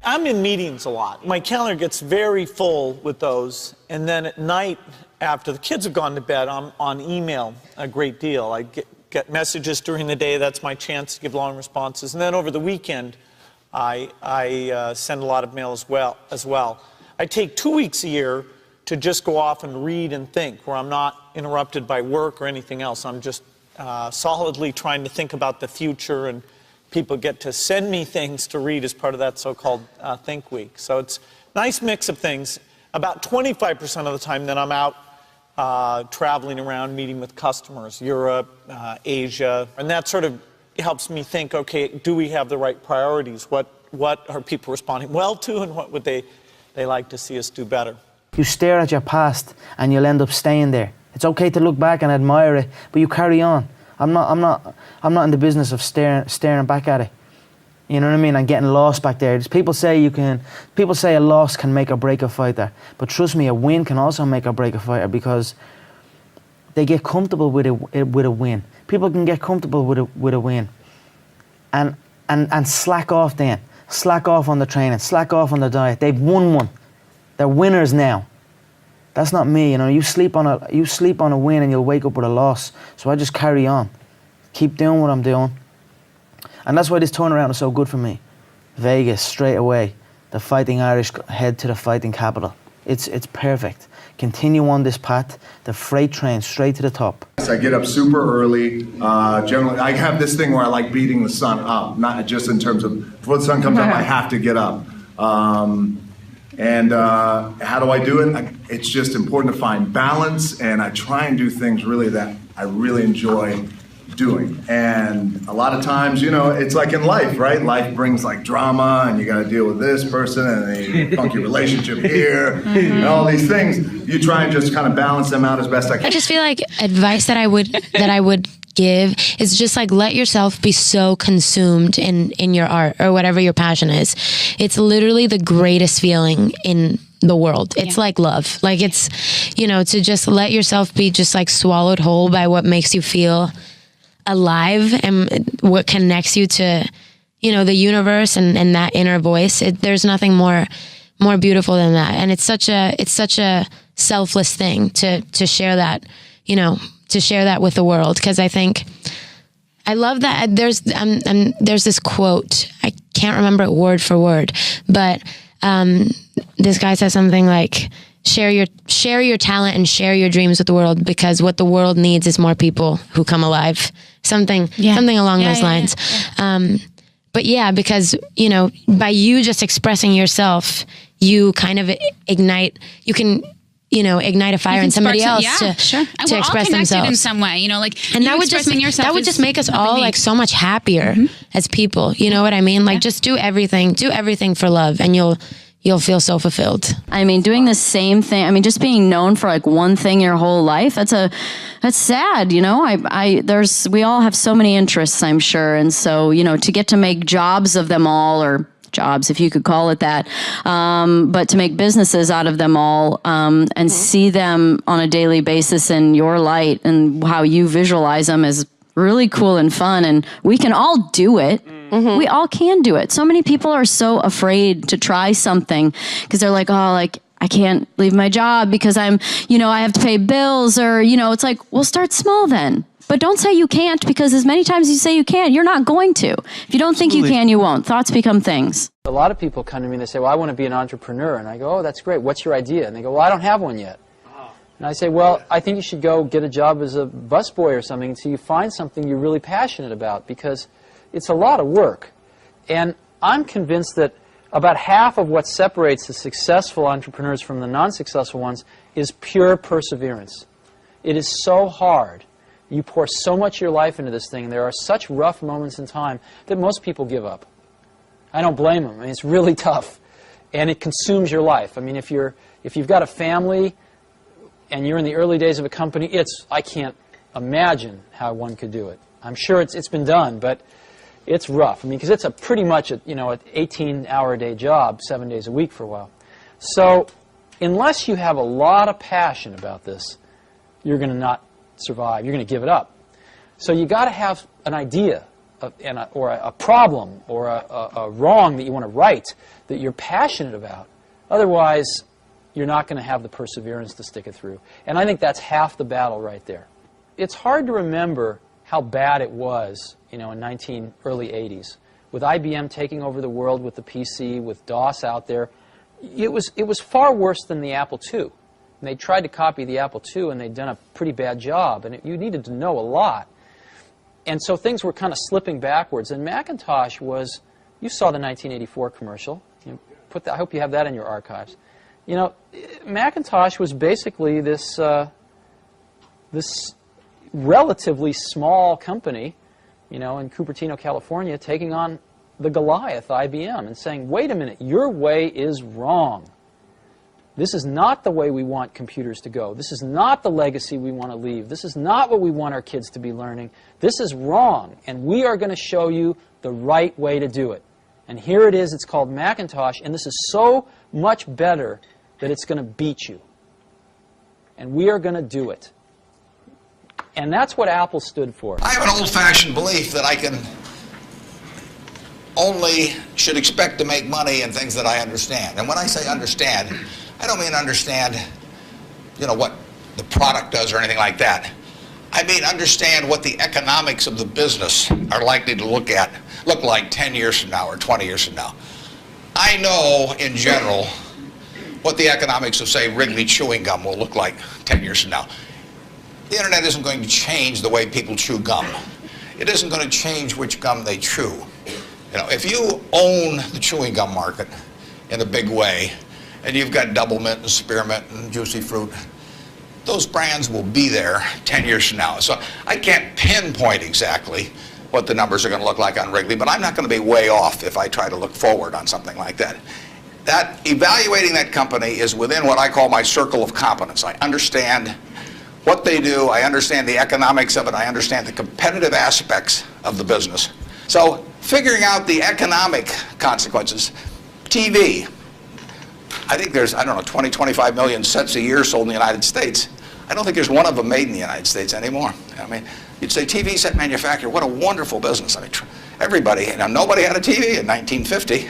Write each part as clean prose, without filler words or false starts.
I'm in meetings a lot. My calendar gets very full with those, and then at night, after the kids have gone to bed, I'm on email a great deal. I get messages during the day. That's my chance to give long responses. And then over the weekend, I send a lot of mail as well. I take 2 weeks a year to just go off and read and think, where I'm not interrupted by work or anything else. I'm just solidly trying to think about the future, and people get to send me things to read as part of that so-called Think Week. So it's a nice mix of things. About 25% of the time that I'm out traveling around, meeting with customers, Europe, Asia, and that sort of helps me think, okay, do we have the right priorities? What are people responding well to, and what would they like to see us do better? You stare at your past and you'll end up staying there. It's okay to look back and admire it, but you carry on. I'm not in the business of staring back at it. You know what I mean? And getting lost back there. People say a loss can make or break a fighter, but trust me, a win can also make or break a fighter, because they get comfortable with a win. People can get comfortable with a win, and slack off then. Slack off on the training. Slack off on the diet. They've won one. They're winners now. That's not me, you know. You sleep on a win and you'll wake up with a loss. So I just carry on, keep doing what I'm doing, and that's why this turnaround is so good for me. Vegas straight away. The Fighting Irish head to the fighting capital. It's perfect. Continue on this path. The freight train straight to the top. I get up super early. Generally, I have this thing where I like beating the sun up, not just in terms of before the sun comes up, I have to get up. And how do I do it? It's just important to find balance, and I try and do things really that I really enjoy doing. And a lot of times, you know, it's like in life, right? Life brings like drama, and you got to deal with this person and a funky relationship here, and all these things. You try and just kind of balance them out as best I can. I just feel like advice that I would give is just like, let yourself be so consumed in your art or whatever your passion is. It's literally the greatest feeling in the world. It's like love. Like, it's, you know, to just let yourself be just like swallowed whole by what makes you feel alive and what connects you to, you know, the universe and that inner voice. There's nothing more beautiful than that. And it's such a selfless thing to share that, you know, to share that with the world. Because I think I love that there's this quote, I can't remember it word for word, but this guy says something like, share your talent and share your dreams with the world, because what the world needs is more people who come alive. Something along those lines. Yeah. But yeah, because, you know, by you just expressing yourself, you kind of ignite a fire in somebody else to express themselves in some way, you know, like, and that would just make us all like so much happier as people. You know what I mean? Like, just do everything for love, and you'll feel so fulfilled. I mean, doing the same thing, I mean, just being known for like one thing your whole life, that's sad, you know. We all have so many interests, I'm sure. And so, you know, to get to make jobs of them all, or jobs, if you could call it that, but to make businesses out of them all, and see them on a daily basis in your light and how you visualize them is really cool and fun. And we can all do it. We all can do it. So many people are so afraid to try something because they're like, oh, like, I can't leave my job because I have to pay bills, or, you know, it's like, well, start small then. But don't say you can't, because as many times as you say you can't, you're not going to. If you don't think you can, you won't. Thoughts become things. A lot of people come to me and they say, well, I want to be an entrepreneur. And I go, oh, that's great. What's your idea? And they go, well, I don't have one yet. And I say, well, I think you should go get a job as a busboy or something until you find something you're really passionate about, because it's a lot of work. And I'm convinced that about half of what separates the successful entrepreneurs from the non-successful ones is pure perseverance. It is so hard. You pour so much of your life into this thing, and there are such rough moments in time that most people give up. I don't blame them. I mean, it's really tough, and it consumes your life. I mean, if you've got a family and you're in the early days of a company, I can't imagine how one could do it. I'm sure it's been done, but it's rough. I mean, because it's pretty much an 18-hour-a-day job, 7 days a week for a while. So unless you have a lot of passion about this, you're going to not survive. You're going to give it up. So you got to have an idea, or a problem or a wrong that you want to right that you're passionate about. Otherwise, you're not going to have the perseverance to stick it through. And I think that's half the battle right there. It's hard to remember how bad it was, in early 80s, with IBM taking over the world with the PC, with DOS out there. It was far worse than the Apple II. And they tried to copy the Apple II, and they'd done a pretty bad job. And you needed to know a lot. And so things were kind of slipping backwards. And Macintosh was, you saw the 1984 commercial. I hope you have that in your archives. Macintosh was basically this relatively small company, in Cupertino, California, taking on the Goliath, IBM, and saying, wait a minute, your way is wrong. This is not the way we want computers to go. This is not the legacy we want to leave. This is not what we want our kids to be learning. This is wrong, and we are going to show you the right way to do it. And here it is. It's called Macintosh, and this is so much better that it's going to beat you. And we are going to do it. And that's what Apple stood for. I have an old-fashioned belief that I should expect to make money in things that I understand. And when I say understand, I don't mean understand, what the product does or anything like that. I mean understand what the economics of the business are likely to look like 10 years from now or 20 years from now. I know, in general, what the economics of, say, Wrigley chewing gum will look like 10 years from now. The internet isn't going to change the way people chew gum. It isn't going to change which gum they chew. If you own the chewing gum market in a big way, and you've got Double Mint and Spearmint and Juicy Fruit, those brands will be there 10 years from now. So I can't pinpoint exactly what the numbers are going to look like on Wrigley, but I'm not going to be way off if I try to look forward on something like that. Evaluating that company is within what I call my circle of competence. I understand what they do, I understand the economics of it, I understand the competitive aspects of the business. So figuring out the economic consequences. TV, I think there's, 20, 25 million sets a year sold in the United States. I don't think there's one of them made in the United States anymore. You'd say TV set manufacturer, what a wonderful business. Everybody, nobody had a TV in 1950,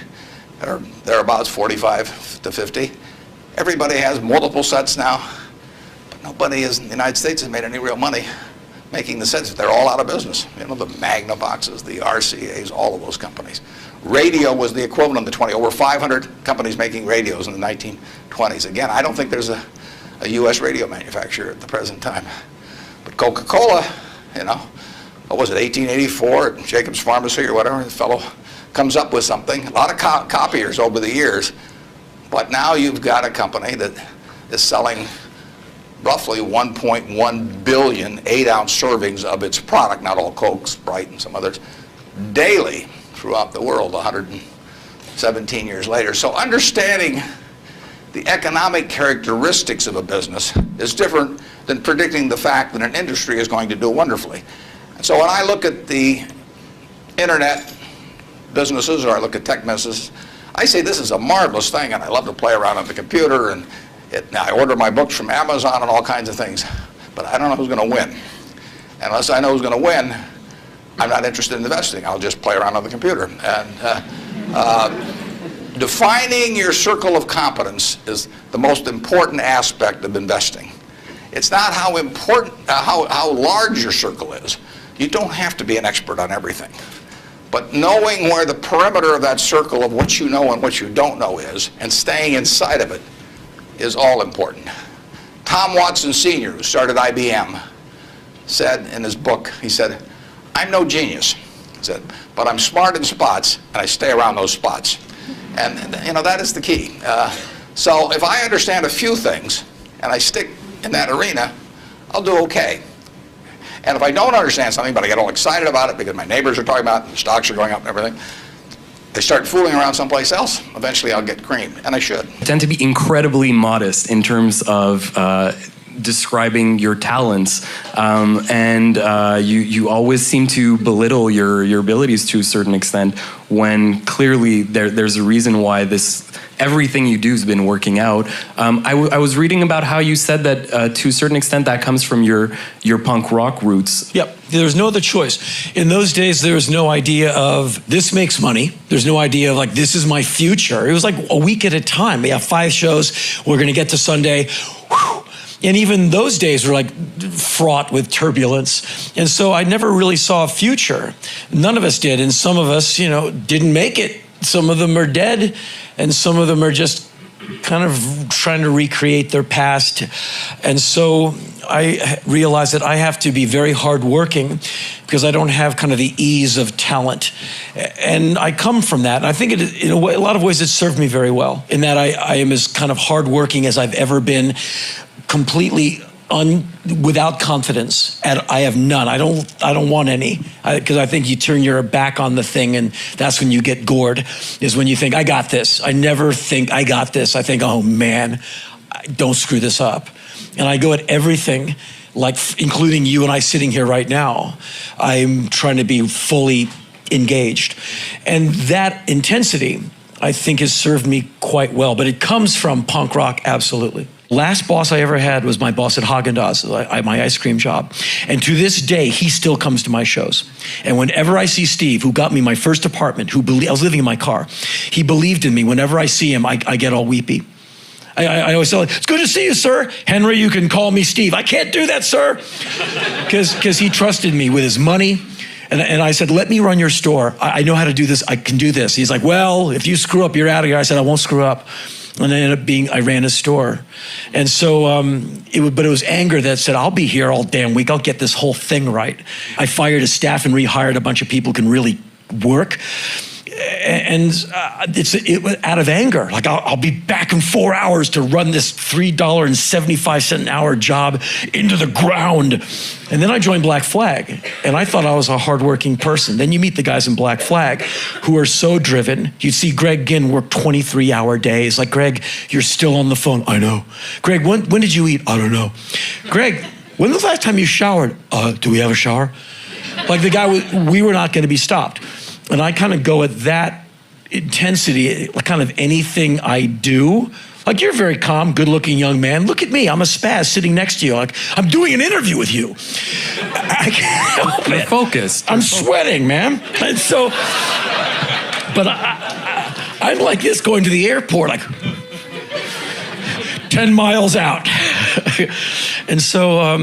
or thereabouts, 45 to 50. Everybody has multiple sets now. Nobody in the United States has made any real money making the sets. They're all out of business. The Magnavoxes, the RCAs, all of those companies. Radio was the equivalent of the 20. Over 500 companies making radios in the 1920s. Again, I don't think there's a U.S. radio manufacturer at the present time. But Coca-Cola, what was it, 1884 at Jacobs Pharmacy or whatever, the fellow comes up with something. A lot of copiers over the years. But now you've got a company that is selling roughly 1.1 billion 8-ounce servings of its product, not all Coke, Sprite, and some others, daily throughout the world 117 years later. So understanding the economic characteristics of a business is different than predicting the fact that an industry is going to do wonderfully. And so when I look at the internet businesses, or I look at tech businesses, I say this is a marvelous thing, and I love to play around on the computer, and I order my books from Amazon and all kinds of things, but I don't know who's going to win. And unless I know who's going to win, I'm not interested in investing. I'll just play around on the computer. And defining your circle of competence is the most important aspect of investing. It's not how important, how large your circle is. You don't have to be an expert on everything. But knowing where the perimeter of that circle of what you know and what you don't know is, and staying inside of it, is all important. Tom Watson Sr., who started IBM, said in his book, he said, I'm no genius, he said, but I'm smart in spots, and I stay around those spots. And that is the key. So if I understand a few things, and I stick in that arena, I'll do okay. And if I don't understand something, but I get all excited about it because my neighbors are talking about it, and the stocks are going up and everything, I start fooling around someplace else, eventually I'll get creamed, and I should. I tend to be incredibly modest in terms of describing your talents, and you always seem to belittle your abilities to a certain extent, when clearly there's a reason why this everything you do has been working out. I was reading about how you said that to a certain extent that comes from your punk rock roots. Yep, there's no other choice. In those days, there was no idea of this makes money. There's no idea of like, this is my future. It was like a week at a time. We have 5 shows. We're going to get to Sunday. Whew. And even those days were like fraught with turbulence. And so I never really saw a future. None of us did. And some of us, didn't make it. Some of them are dead. And some of them are just kind of trying to recreate their past. And so I realized that I have to be very hardworking because I don't have kind of the ease of talent. And I come from that. And I think in a lot of ways it served me very well in that I am as kind of hardworking as I've ever been, completely without confidence. I have none. I don't want any, because I think you turn your back on the thing, and that's when you get gored. Is when you think, I got this. I never think I got this. I think, oh man, don't screw this up. And I go at everything, like including you and I sitting here right now. I'm trying to be fully engaged, and that intensity, I think, has served me quite well. But it comes from punk rock, absolutely. Last boss I ever had was my boss at Haagen-Dazs, my ice cream job. And to this day, he still comes to my shows. And whenever I see Steve, who got me my first apartment, I was living in my car, he believed in me. Whenever I see him, I get all weepy. I always tell him, it's good to see you, sir. Henry, you can call me Steve. I can't do that, sir. Because he trusted me with his money. And I said, let me run your store. I know how to do this. I can do this. He's like, well, if you screw up, you're out of here. I said, I won't screw up. And I ran his store. And so, but it was anger that said, I'll be here all damn week. I'll get this whole thing right. I fired his staff and rehired a bunch of people who can really work. And it was out of anger. Like, I'll be back in 4 hours to run this $3.75 an hour job into the ground. And then I joined Black Flag, and I thought I was a hardworking person. Then you meet the guys in Black Flag who are so driven. You'd see Greg Ginn work 23-hour days. Like, Greg, you're still on the phone. I know. Greg, when did you eat? I don't know. Greg, when was the last time you showered? Do we have a shower? Like, the guy, we were not going to be stopped. And I kind of go at that intensity, kind of anything I do. Like, you're a very calm, good-looking young man. Look at me. I'm a spaz sitting next to you. Like, I'm doing an interview with you. I can't help it. You're focused. I'm sweating, man. And so, but I'm like this going to the airport, like 10 miles out. And so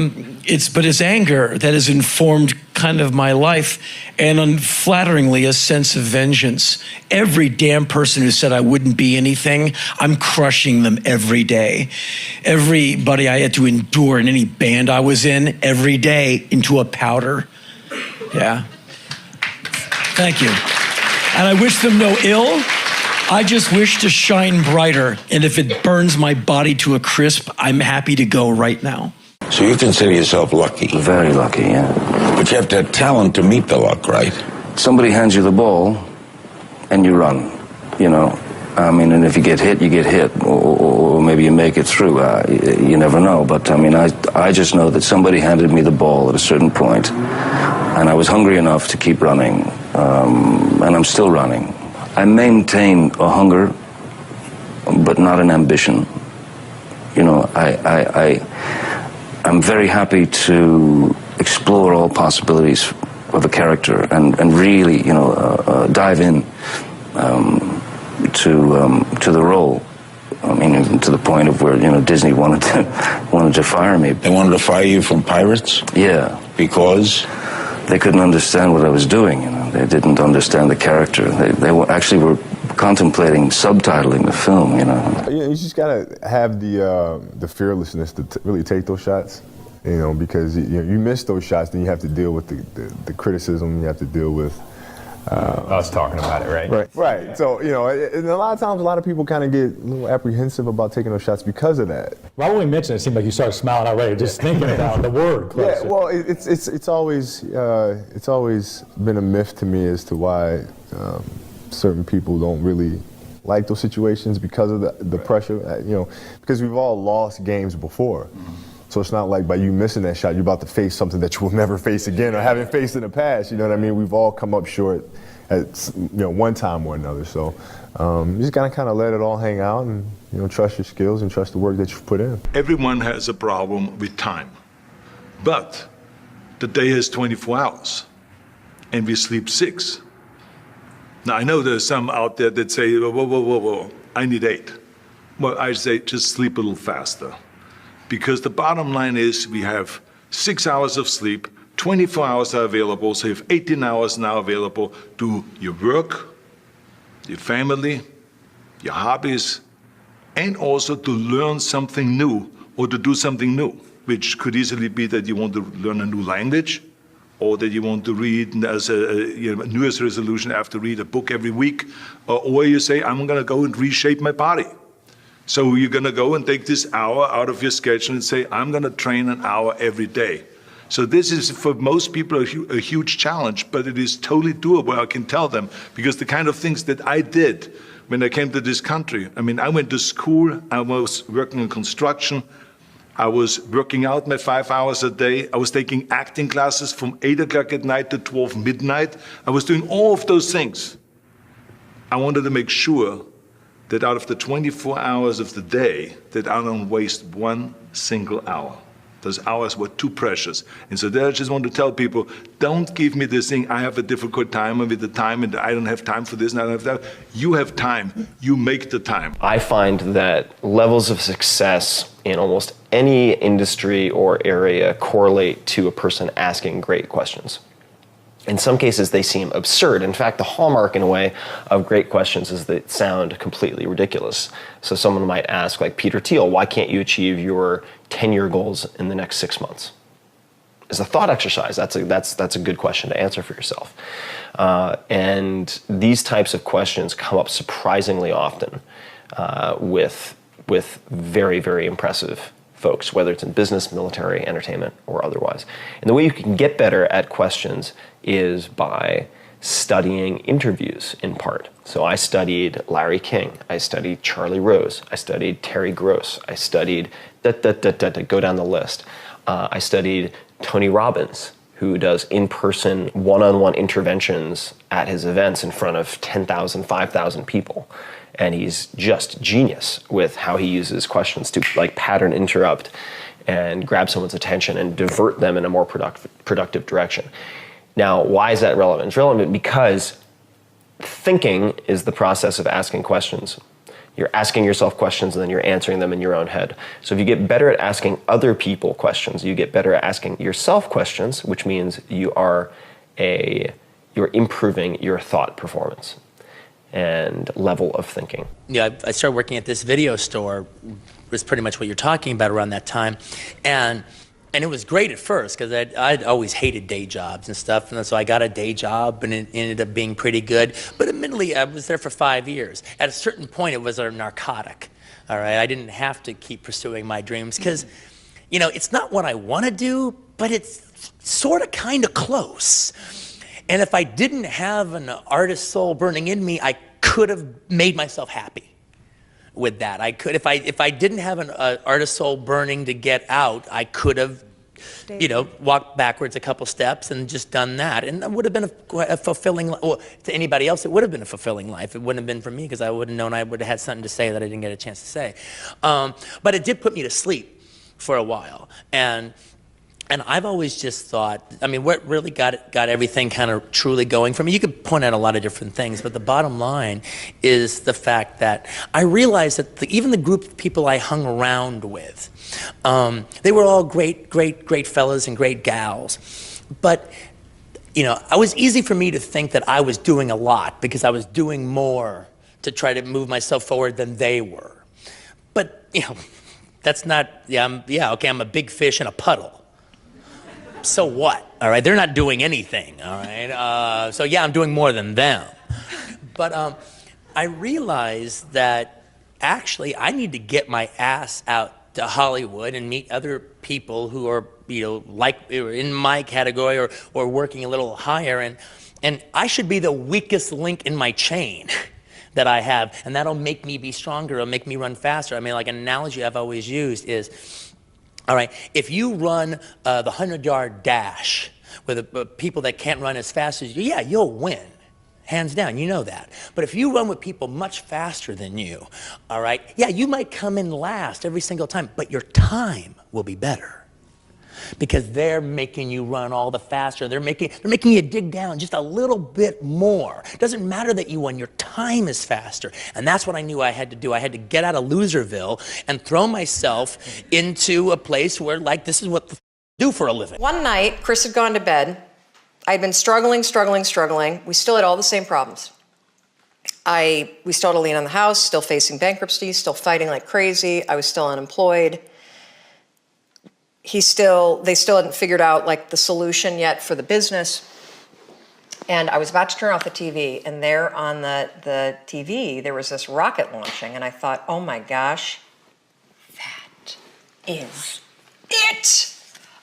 it's anger that has informed kind of my life, and unflatteringly a sense of vengeance. Every damn person who said I wouldn't be anything, I'm crushing them every day. Everybody I had to endure in any band I was in, every day, into a powder. Yeah. Thank you. And I wish them no ill. I just wish to shine brighter, and if it burns my body to a crisp, I'm happy to go right now. So you consider yourself lucky? Very lucky, yeah. But you have to have talent to meet the luck, right? Somebody hands you the ball, and you run, I mean, and if you get hit, you get hit, or maybe you make it through. You never know. But, I mean, I just know that somebody handed me the ball at a certain point, and I was hungry enough to keep running, and I'm still running. I maintain a hunger, but not an ambition. I'm very happy to explore all possibilities of a character and really, dive in to the role. I mean, even to the point of where Disney wanted to fire me. They wanted to fire you from Pirates? Yeah, because they couldn't understand what I was doing. They didn't understand the character. They actually were contemplating subtitling the film. You just gotta have the fearlessness to really take those shots. Because you miss those shots, then you have to deal with the criticism. You have to deal with us talking about it, right? Right. So and a lot of times, a lot of people kind of get a little apprehensive about taking those shots because of that. Right when we mentioned it, seemed like you started smiling already just thinking about the word. Yeah. Well, it's always been a myth to me as to why certain people don't really like those situations because of the pressure. Because we've all lost games before. Mm-hmm. So it's not like by you missing that shot, you're about to face something that you will never face again or haven't faced in the past. You know what I mean? We've all come up short at one time or another. So you just gotta kind of let it all hang out and trust your skills and trust the work that you've put in. Everyone has a problem with time, but the day has 24 hours, and we sleep 6. Now I know there's some out there that say, whoa, I need 8. Well, I say just sleep a little faster, because the bottom line is we have 6 hours of sleep. 24 hours are available, so you have 18 hours now available to your work, your family, your hobbies, and also to learn something new or to do something new, which could easily be that you want to learn a new language, or that you want to read as a New Year's resolution, I have to read a book every week, or you say, I'm gonna go and reshape my body. So you're gonna go and take this hour out of your schedule and say, I'm gonna train an hour every day. So this is, for most people, a huge challenge, but it is totally doable, I can tell them, because the kind of things that I did when I came to this country, I mean, I went to school, I was working in construction, I was working out my 5 hours a day, I was taking acting classes from 8 o'clock at night to 12 midnight, I was doing all of those things. I wanted to make sure that out of the 24 hours of the day, that I don't waste one single hour. Those hours were too precious. And so there I just want to tell people, don't give me this thing, I have a difficult time with the time and I don't have time for this and I don't have that. You have time, you make the time. I find that levels of success in almost any industry or area correlate to a person asking great questions. In some cases, they seem absurd. In fact, the hallmark, in a way, of great questions is that they sound completely ridiculous. So someone might ask, like Peter Thiel, why can't you achieve your 10-year goals in the next 6 months? As a thought exercise, that's a good question to answer for yourself. And these types of questions come up surprisingly often with very, very impressive folks, whether it's in business, military, entertainment, or otherwise. And the way you can get better at questions is by studying interviews in part. So I studied Larry King, I studied Charlie Rose, I studied Terry Gross, I studied go down the list. I studied Tony Robbins, who does in-person, one-on-one interventions at his events in front of 10,000, 5,000 people. And he's just genius with how he uses questions to like pattern interrupt and grab someone's attention and divert them in a more productive direction. Now, why is that relevant? It's relevant because thinking is the process of asking questions. You're asking yourself questions and then you're answering them in your own head. So if you get better at asking other people questions, you get better at asking yourself questions, which means you're improving your thought performance and level of thinking. Yeah, I started working at this video store, was pretty much what you're talking about around that time. And it was great at first because I'd always hated day jobs and stuff. And so I got a day job and it ended up being pretty good. But admittedly, I was there for 5 years. At a certain point, it was a narcotic. All right, I didn't have to keep pursuing my dreams because, it's not what I want to do, but it's sort of kind of close. And if I didn't have an artist soul burning in me, I could have made myself happy with that. I could, if I didn't have an artist soul burning to get out, I could have, walked backwards a couple steps and just done that. And it would have been a fulfilling, well, to anybody else, it would have been a fulfilling life. It wouldn't have been for me because I would have known I would have had something to say that I didn't get a chance to say. But it did put me to sleep for a while. And I've always just thought, what really got everything kind of truly going for me, you could point out a lot of different things, but the bottom line is the fact that I realized that even the group of people I hung around with, they were all great fellas and great gals. But, it was easy for me to think that I was doing a lot because I was doing more to try to move myself forward than they were. But, that's not, I'm a big fish in a puddle. So what? All right, they're not doing anything. All right, so yeah, I'm doing more than them. But I realized that actually I need to get my ass out to Hollywood and meet other people who are, like in my category or working a little higher, and I should be the weakest link in my chain that I have, and that'll make me be stronger. It'll make me run faster. Like an analogy I've always used is, all right, if you run the 100-yard dash with people that can't run as fast as you, yeah, you'll win. Hands down, you know that. But if you run with people much faster than you, all right, yeah, you might come in last every single time, but your time will be better. Because they're making you run all the faster. They're making you dig down just a little bit more. It doesn't matter that you won, your time is faster. And that's what I knew I had to do. I had to get out of Loserville and throw myself into a place where, like, this is what the do for a living. One night, Chris had gone to bed. I'd been struggling. We still had all the same problems. We still had a lien on the house, still facing bankruptcy, still fighting like crazy. I was still unemployed. They still hadn't figured out like the solution yet for the business. And I was about to turn off the TV, and there on the TV, there was this rocket launching, and I thought, oh my gosh, that is it.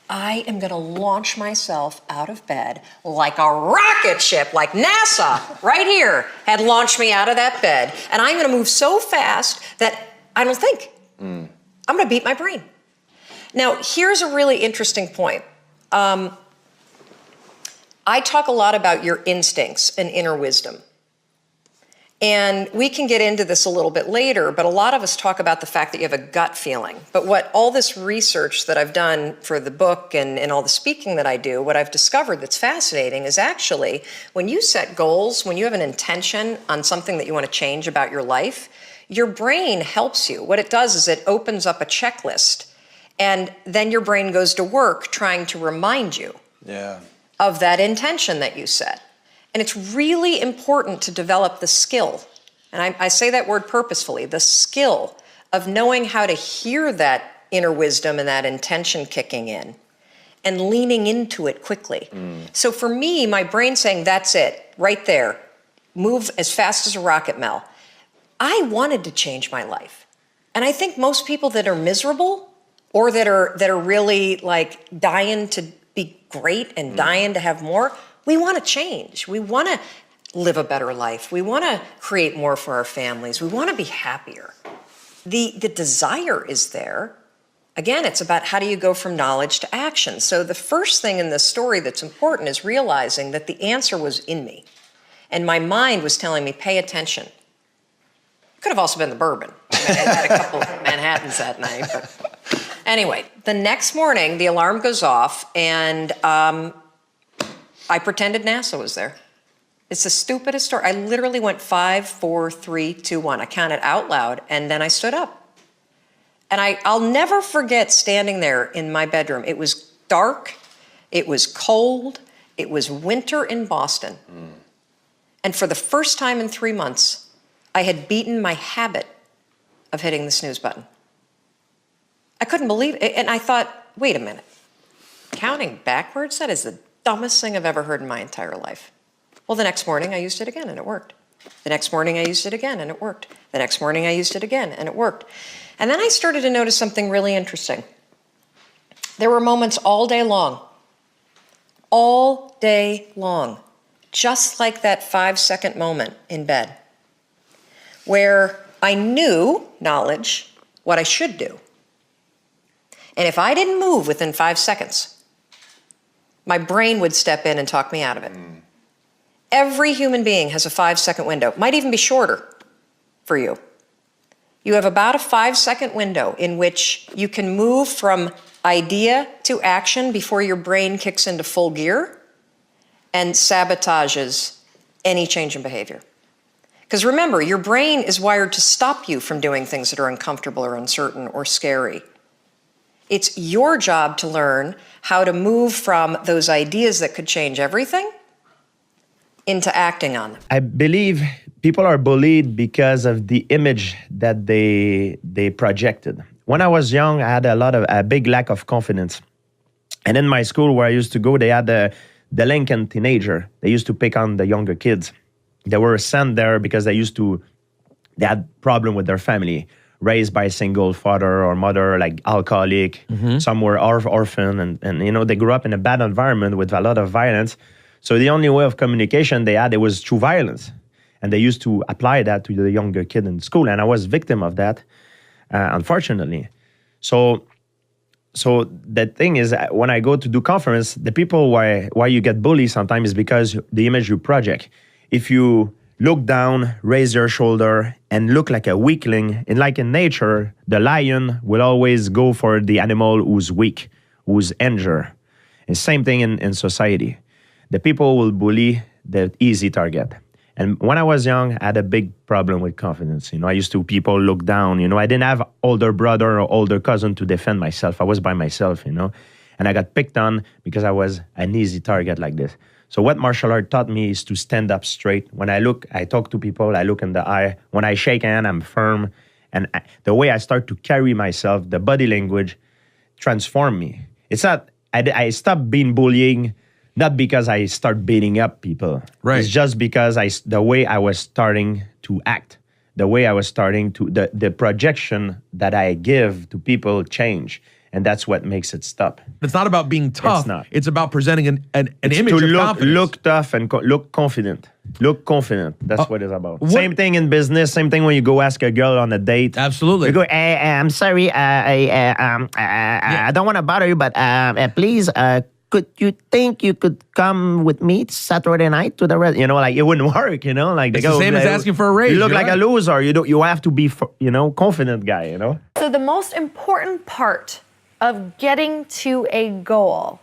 I am gonna launch myself out of bed like a rocket ship, like NASA, right here, had launched me out of that bed. And I'm gonna move so fast that I don't think. I'm gonna beat my brain. Now, here's a really interesting point. I talk a lot about your instincts and inner wisdom. And we can get into this a little bit later, but a lot of us talk about the fact that you have a gut feeling. But what all this research that I've done for the book and all the speaking that I do, what I've discovered that's fascinating is actually when you set goals, when you have an intention on something that you want to change about your life, your brain helps you. What it does is it opens up a checklist. And then your brain goes to work trying to remind you of that intention that you set. And it's really important to develop the skill, and I say that word purposefully, the skill of knowing how to hear that inner wisdom and that intention kicking in and leaning into it quickly. So for me, my brain saying, that's it, right there, move as fast as a rocket, Mel. I wanted to change my life. And I think most people that are miserable or that are really like dying to be great and dying to have more, we want to change. We want to live a better life. We want to create more for our families. We want to be happier. The desire is there. Again, it's about how do you go from knowledge to action. So the first thing in this story that's important is realizing that the answer was in me. And my mind was telling me, pay attention. Could have also been the bourbon. I had a couple of Manhattans that night. But anyway, the next morning, the alarm goes off, and I pretended NASA was there. It's the stupidest story. I literally went 5, 4, 3, 2, 1. I counted out loud, and then I stood up. And I'll never forget standing there in my bedroom. It was dark. It was cold. It was winter in Boston. And for the first time in 3 months, I had beaten my habit of hitting the snooze button. I couldn't believe it. And I thought, wait a minute. Counting backwards? That is the dumbest thing I've ever heard in my entire life. Well, the next morning I used it again and it worked. The next morning I used it again and it worked. The next morning I used it again and it worked. And then I started to notice something really interesting. There were moments all day long, just like that 5-second moment in bed, where I knew, knowledge, what I should do. And if I didn't move within 5 seconds, my brain would step in and talk me out of it. Every human being has a 5-second window, might even be shorter for you. You have about a 5-second window in which you can move from idea to action before your brain kicks into full gear and sabotages any change in behavior. Because remember, your brain is wired to stop you from doing things that are uncomfortable or uncertain or scary. It's your job to learn how to move from those ideas that could change everything into acting on them. I believe people are bullied because of the image that they projected. When I was young, I had a big lack of confidence. And in my school where I used to go, they had the Lincoln teenager. They used to pick on the younger kids. They were sent there because they had problem with their family, raised by a single father or mother, like alcoholic. Some were orphan, and they grew up in a bad environment with a lot of violence. So the only way of communication they had, it was through violence. And they used to apply that to the younger kid in school. And I was victim of that, unfortunately. So the thing is, when I go to do conference, the people why you get bullied sometimes is because the image you project. if you look down, raise your shoulder, and look like a weakling, and like in nature, the lion will always go for the animal who's weak, who's injured. And same thing in society. The people will bully the easy target. And when I was young, I had a big problem with confidence. I used to people look down. I didn't have older brother or older cousin to defend myself. I was by myself, and I got picked on because I was an easy target like this. So what martial art taught me is to stand up straight. When I look, I talk to people, I look in the eye. When I shake hand, I'm firm. And the way I start to carry myself, the body language transformed me. It's not, I stopped being bullying, not because I start beating up people. Right. It's just because the way I was starting to act, the way I was starting to, the projection that I give to people change. And that's what makes it stop. It's not about being tough. It's not. It's about presenting an It's image to of look, confidence. look tough and look confident. Look confident. That's what it's about. Same thing in business. Same thing when you go ask a girl on a date. Absolutely. You go, I'm sorry, I don't want to bother you, but please, could you think you could come with me Saturday night to the rest? Like it wouldn't work. Like they It's go, the same as asking for a raise. You look you're like right. a loser. You have to be confident guy. So the most important part of getting to a goal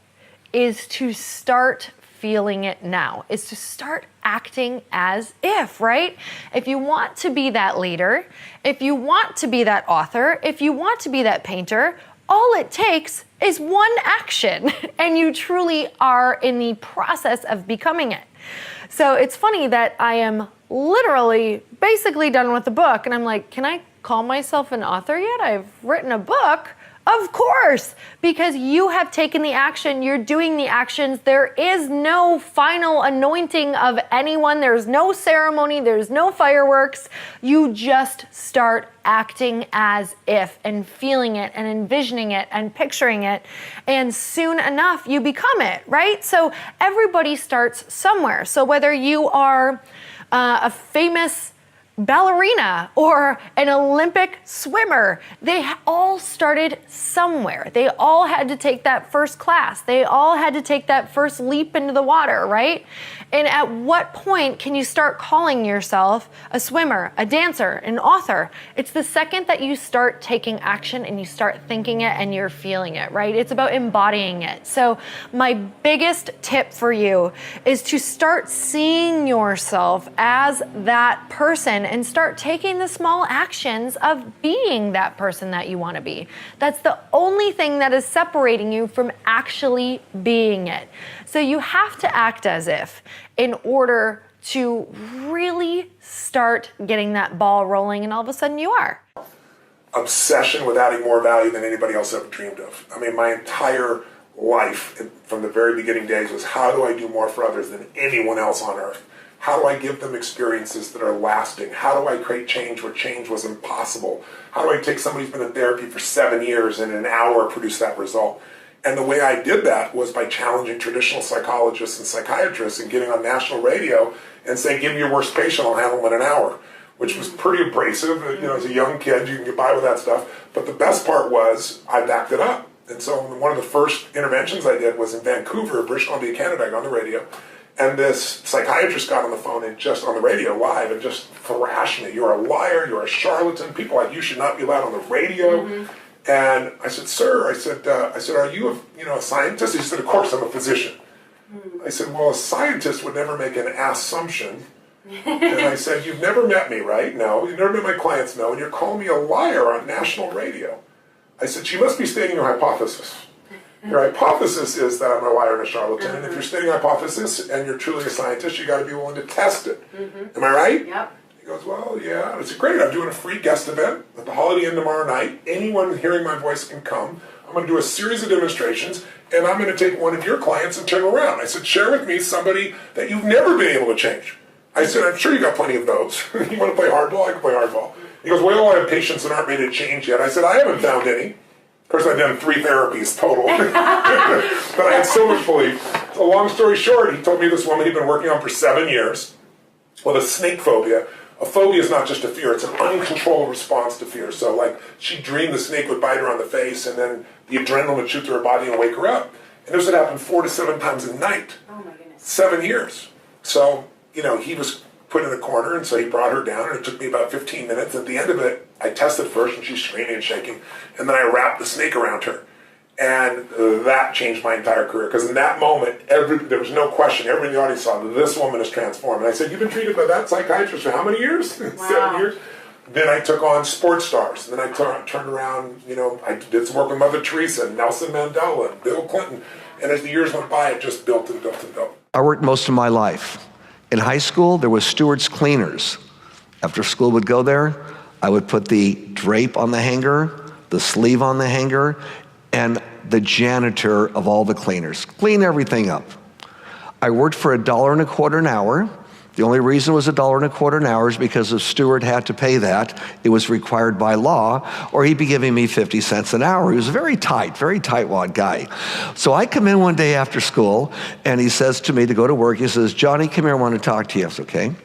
is to start feeling it now, is to start acting as if, right? If you want to be that leader, if you want to be that author, if you want to be that painter, all it takes is one action, and you truly are in the process of becoming it. So it's funny that I am literally basically done with the book, and I'm like, can I call myself an author yet? I've written a book. Of course, because you have taken the action, you're doing the actions. There is no final anointing of anyone. There's no ceremony, there's no fireworks. You just start acting as if and feeling it and envisioning it and picturing it. And soon enough, you become it, right? So everybody starts somewhere. So whether you are a famous ballerina or an Olympic swimmer, they all started somewhere. They all had to take that first class. They all had to take that first leap into the water, right? And at what point can you start calling yourself a swimmer, a dancer, an author? It's the second that you start taking action and you start thinking it and you're feeling it, right? It's about embodying it. So my biggest tip for you is to start seeing yourself as that person and start taking the small actions of being that person that you want to be. That's the only thing that is separating you from actually being it. So you have to act as if in order to really start getting that ball rolling, and all of a sudden you are. Obsession with adding more value than anybody else ever dreamed of. I mean, my entire life from the very beginning days was, how do I do more for others than anyone else on earth? How do I give them experiences that are lasting? How do I create change where change was impossible? How do I take somebody who's been in therapy for 7 years and in an hour produce that result? And the way I did that was by challenging traditional psychologists and psychiatrists and getting on national radio and saying, give me your worst patient, I'll handle them in an hour, which was pretty abrasive. As a young kid, you can get by with that stuff. But the best part was I backed it up. And so one of the first interventions I did was in Vancouver, British Columbia, Canada. I got on the radio. And this psychiatrist got on the phone and just on the radio live and just thrashed me. You're a liar. You're a charlatan. People like you should not be allowed on the radio. Mm-hmm. And I said, sir, I said, are you a scientist? He said, of course, I'm a physician. Mm-hmm. I said, well, a scientist would never make an assumption. And I said, you've never met me, right? No. You've never met my clients? No. And you're calling me a liar on national radio. I said, you must be stating your hypothesis. Your hypothesis is that I'm a liar and a charlatan, and if you're stating a hypothesis and you're truly a scientist, you got to be willing to test it. Mm-hmm. Am I right? Yep. He goes, well, yeah. I said, great. I'm doing a free guest event at the Holiday Inn tomorrow night. Anyone hearing my voice can come. I'm going to do a series of demonstrations, and I'm going to take one of your clients and turn them around. I said, share with me somebody that you've never been able to change. I said, I'm sure you got plenty of those. You want to play hardball? I can play hardball. He goes, well, I have patients that aren't ready to change yet. I said, I haven't found any. Of course, I've done 3 therapies total. But I had so much belief. So long story short, he told me this woman he'd been working on for 7 years with a snake phobia. A phobia is not just a fear, it's an uncontrolled response to fear. So like, she dreamed the snake would bite her on the face, and then the adrenaline would shoot through her body and wake her up. And this would happen 4 to 7 times a night. Oh my goodness. 7 years. So he was put in a corner, and so he brought her down, and it took me about 15 minutes. At the end of it, I tested first, and she's screaming and shaking, and then I wrapped the snake around her. And that changed my entire career, because in that moment, there was no question. Everybody in the audience saw that this woman is transformed. And I said, you've been treated by that psychiatrist for how many years? Wow. 7 years. Then I took on sports stars. Then I turned around, I did some work with Mother Teresa and Nelson Mandela and Bill Clinton. And as the years went by, it just built and built and built. I worked most of my life. In high school, there was Stewart's Cleaners. After school would go there, I would put the drape on the hanger, the sleeve on the hanger, and the janitor of all the cleaners. Clean everything up. I worked for $1.25 an hour. The only reason it was $1.25 an hour is because if Stewart had to pay that, it was required by law, or he'd be giving me 50 cents an hour. He was a very tightwad guy. So I come in one day after school, and he says to me to go to work, he says, Johnny, come here, I want to talk to you. I said, okay.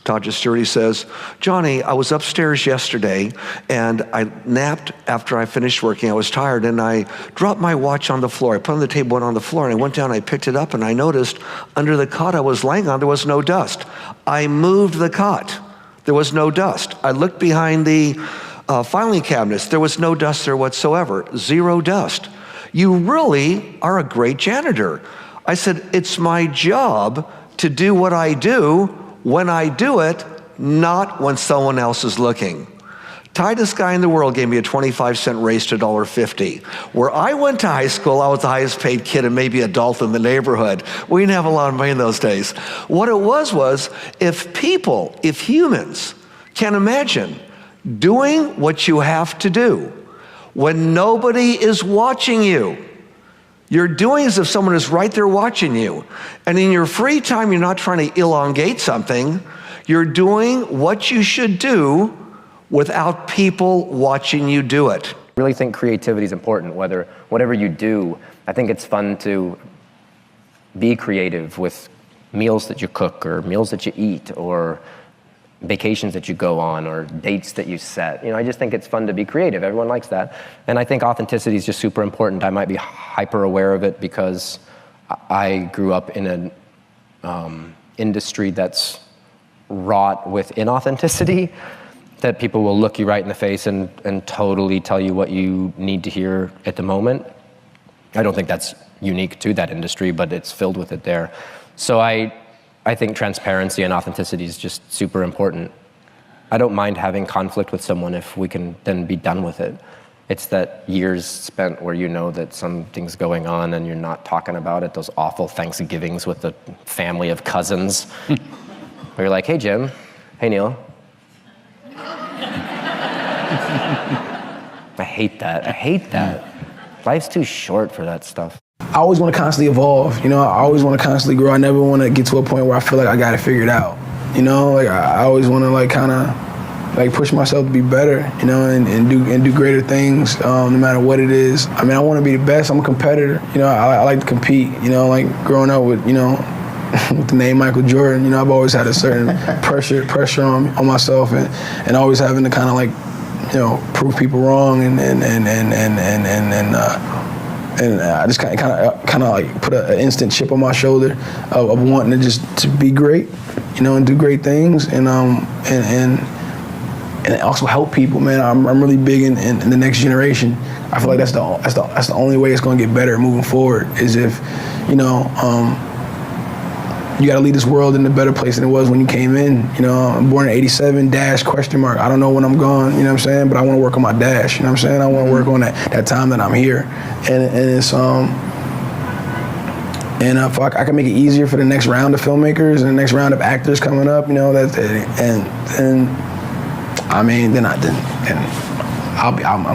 Talk to Stewart, he says, Johnny, I was upstairs yesterday, and I napped after I finished working. I was tired, and I dropped my watch on the floor. I put it on the table, went on the floor, and I went down, I picked it up, and I noticed under the cot I was laying on, there was no dust. I moved the cot. There was no dust. I looked behind the filing cabinets. There was no dust there whatsoever. Zero dust. You really are a great janitor. I said, it's my job to do what I do when I do it, not when someone else is looking. Tightest guy in the world gave me a 25-cent raise to $1.50. Where I went to high school, I was the highest paid kid and maybe adult in the neighborhood. We didn't have a lot of money in those days. What it was if humans can imagine doing what you have to do when nobody is watching you, you're doing as if someone is right there watching you. And in your free time, you're not trying to elongate something. You're doing what you should do without people watching you do it. I really think creativity is important, whatever you do. I think it's fun to be creative with meals that you cook or meals that you eat or vacations that you go on or dates that you set. I just think it's fun to be creative. Everyone likes that. And I think authenticity is just super important. I might be hyper aware of it because I grew up in an industry that's wrought with inauthenticity, that people will look you right in the face and totally tell you what you need to hear at the moment. I don't think that's unique to that industry, but it's filled with it there. So I think transparency and authenticity is just super important. I don't mind having conflict with someone if we can then be done with it. It's that years spent where you know that something's going on and you're not talking about it, those awful Thanksgivings with the family of cousins. Where you're like, hey Jim, hey Neil. I hate that. Life's too short for that stuff. I always want to constantly evolve, I always want to constantly grow. I never want to get to a point where I feel like I got it figured out, I always want to kind of push myself to be better, and do greater things, no matter what it is. I want to be the best. I'm a competitor, I like to compete, growing up with, with the name Michael Jordan, I've always had a certain pressure on myself and always having to kind of prove people wrong and I just kind of put an instant chip on my shoulder of wanting to be great, and do great things, and also help people, man. I'm really big in the next generation. I feel like that's the only way it's going to get better moving forward is if, you got to lead this world in a better place than it was when you came in. I'm born in '87, -- I don't know when I'm gone, what I'm saying? But I want to work on my dash, I want to work on that time that I'm here. And it's, if I can make it easier for the next round of filmmakers and the next round of actors coming up, I'm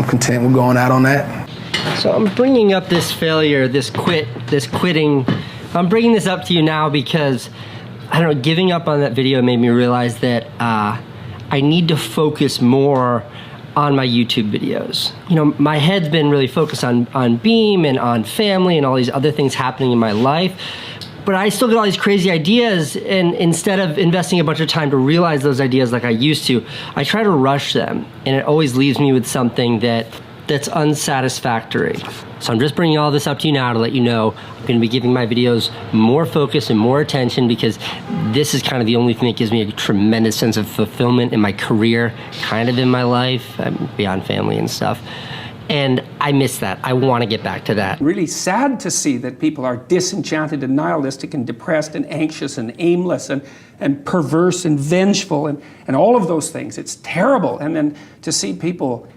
content with going out on that. So I'm bringing up this failure, this quitting. I'm bringing this up to you now because, I don't know, giving up on that video made me realize that I need to focus more on my YouTube videos. My head's been really focused on Beam and on family and all these other things happening in my life, but I still get all these crazy ideas, and instead of investing a bunch of time to realize those ideas like I used to, I try to rush them, and it always leaves me with something that's unsatisfactory. So I'm just bringing all this up to you now to let you know I'm going to be giving my videos more focus and more attention, because this is kind of the only thing that gives me a tremendous sense of fulfillment in my career, kind of in my life, beyond family and stuff. And I miss that. I want to get back to that. Really sad to see that people are disenchanted and nihilistic and depressed and anxious and aimless and perverse and vengeful and all of those things. It's terrible. And then to see people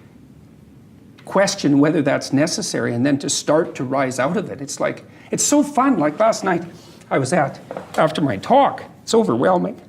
question whether that's necessary and then to start to rise out of it. It's like, it's so fun. Like last night I was after my talk, it's overwhelming.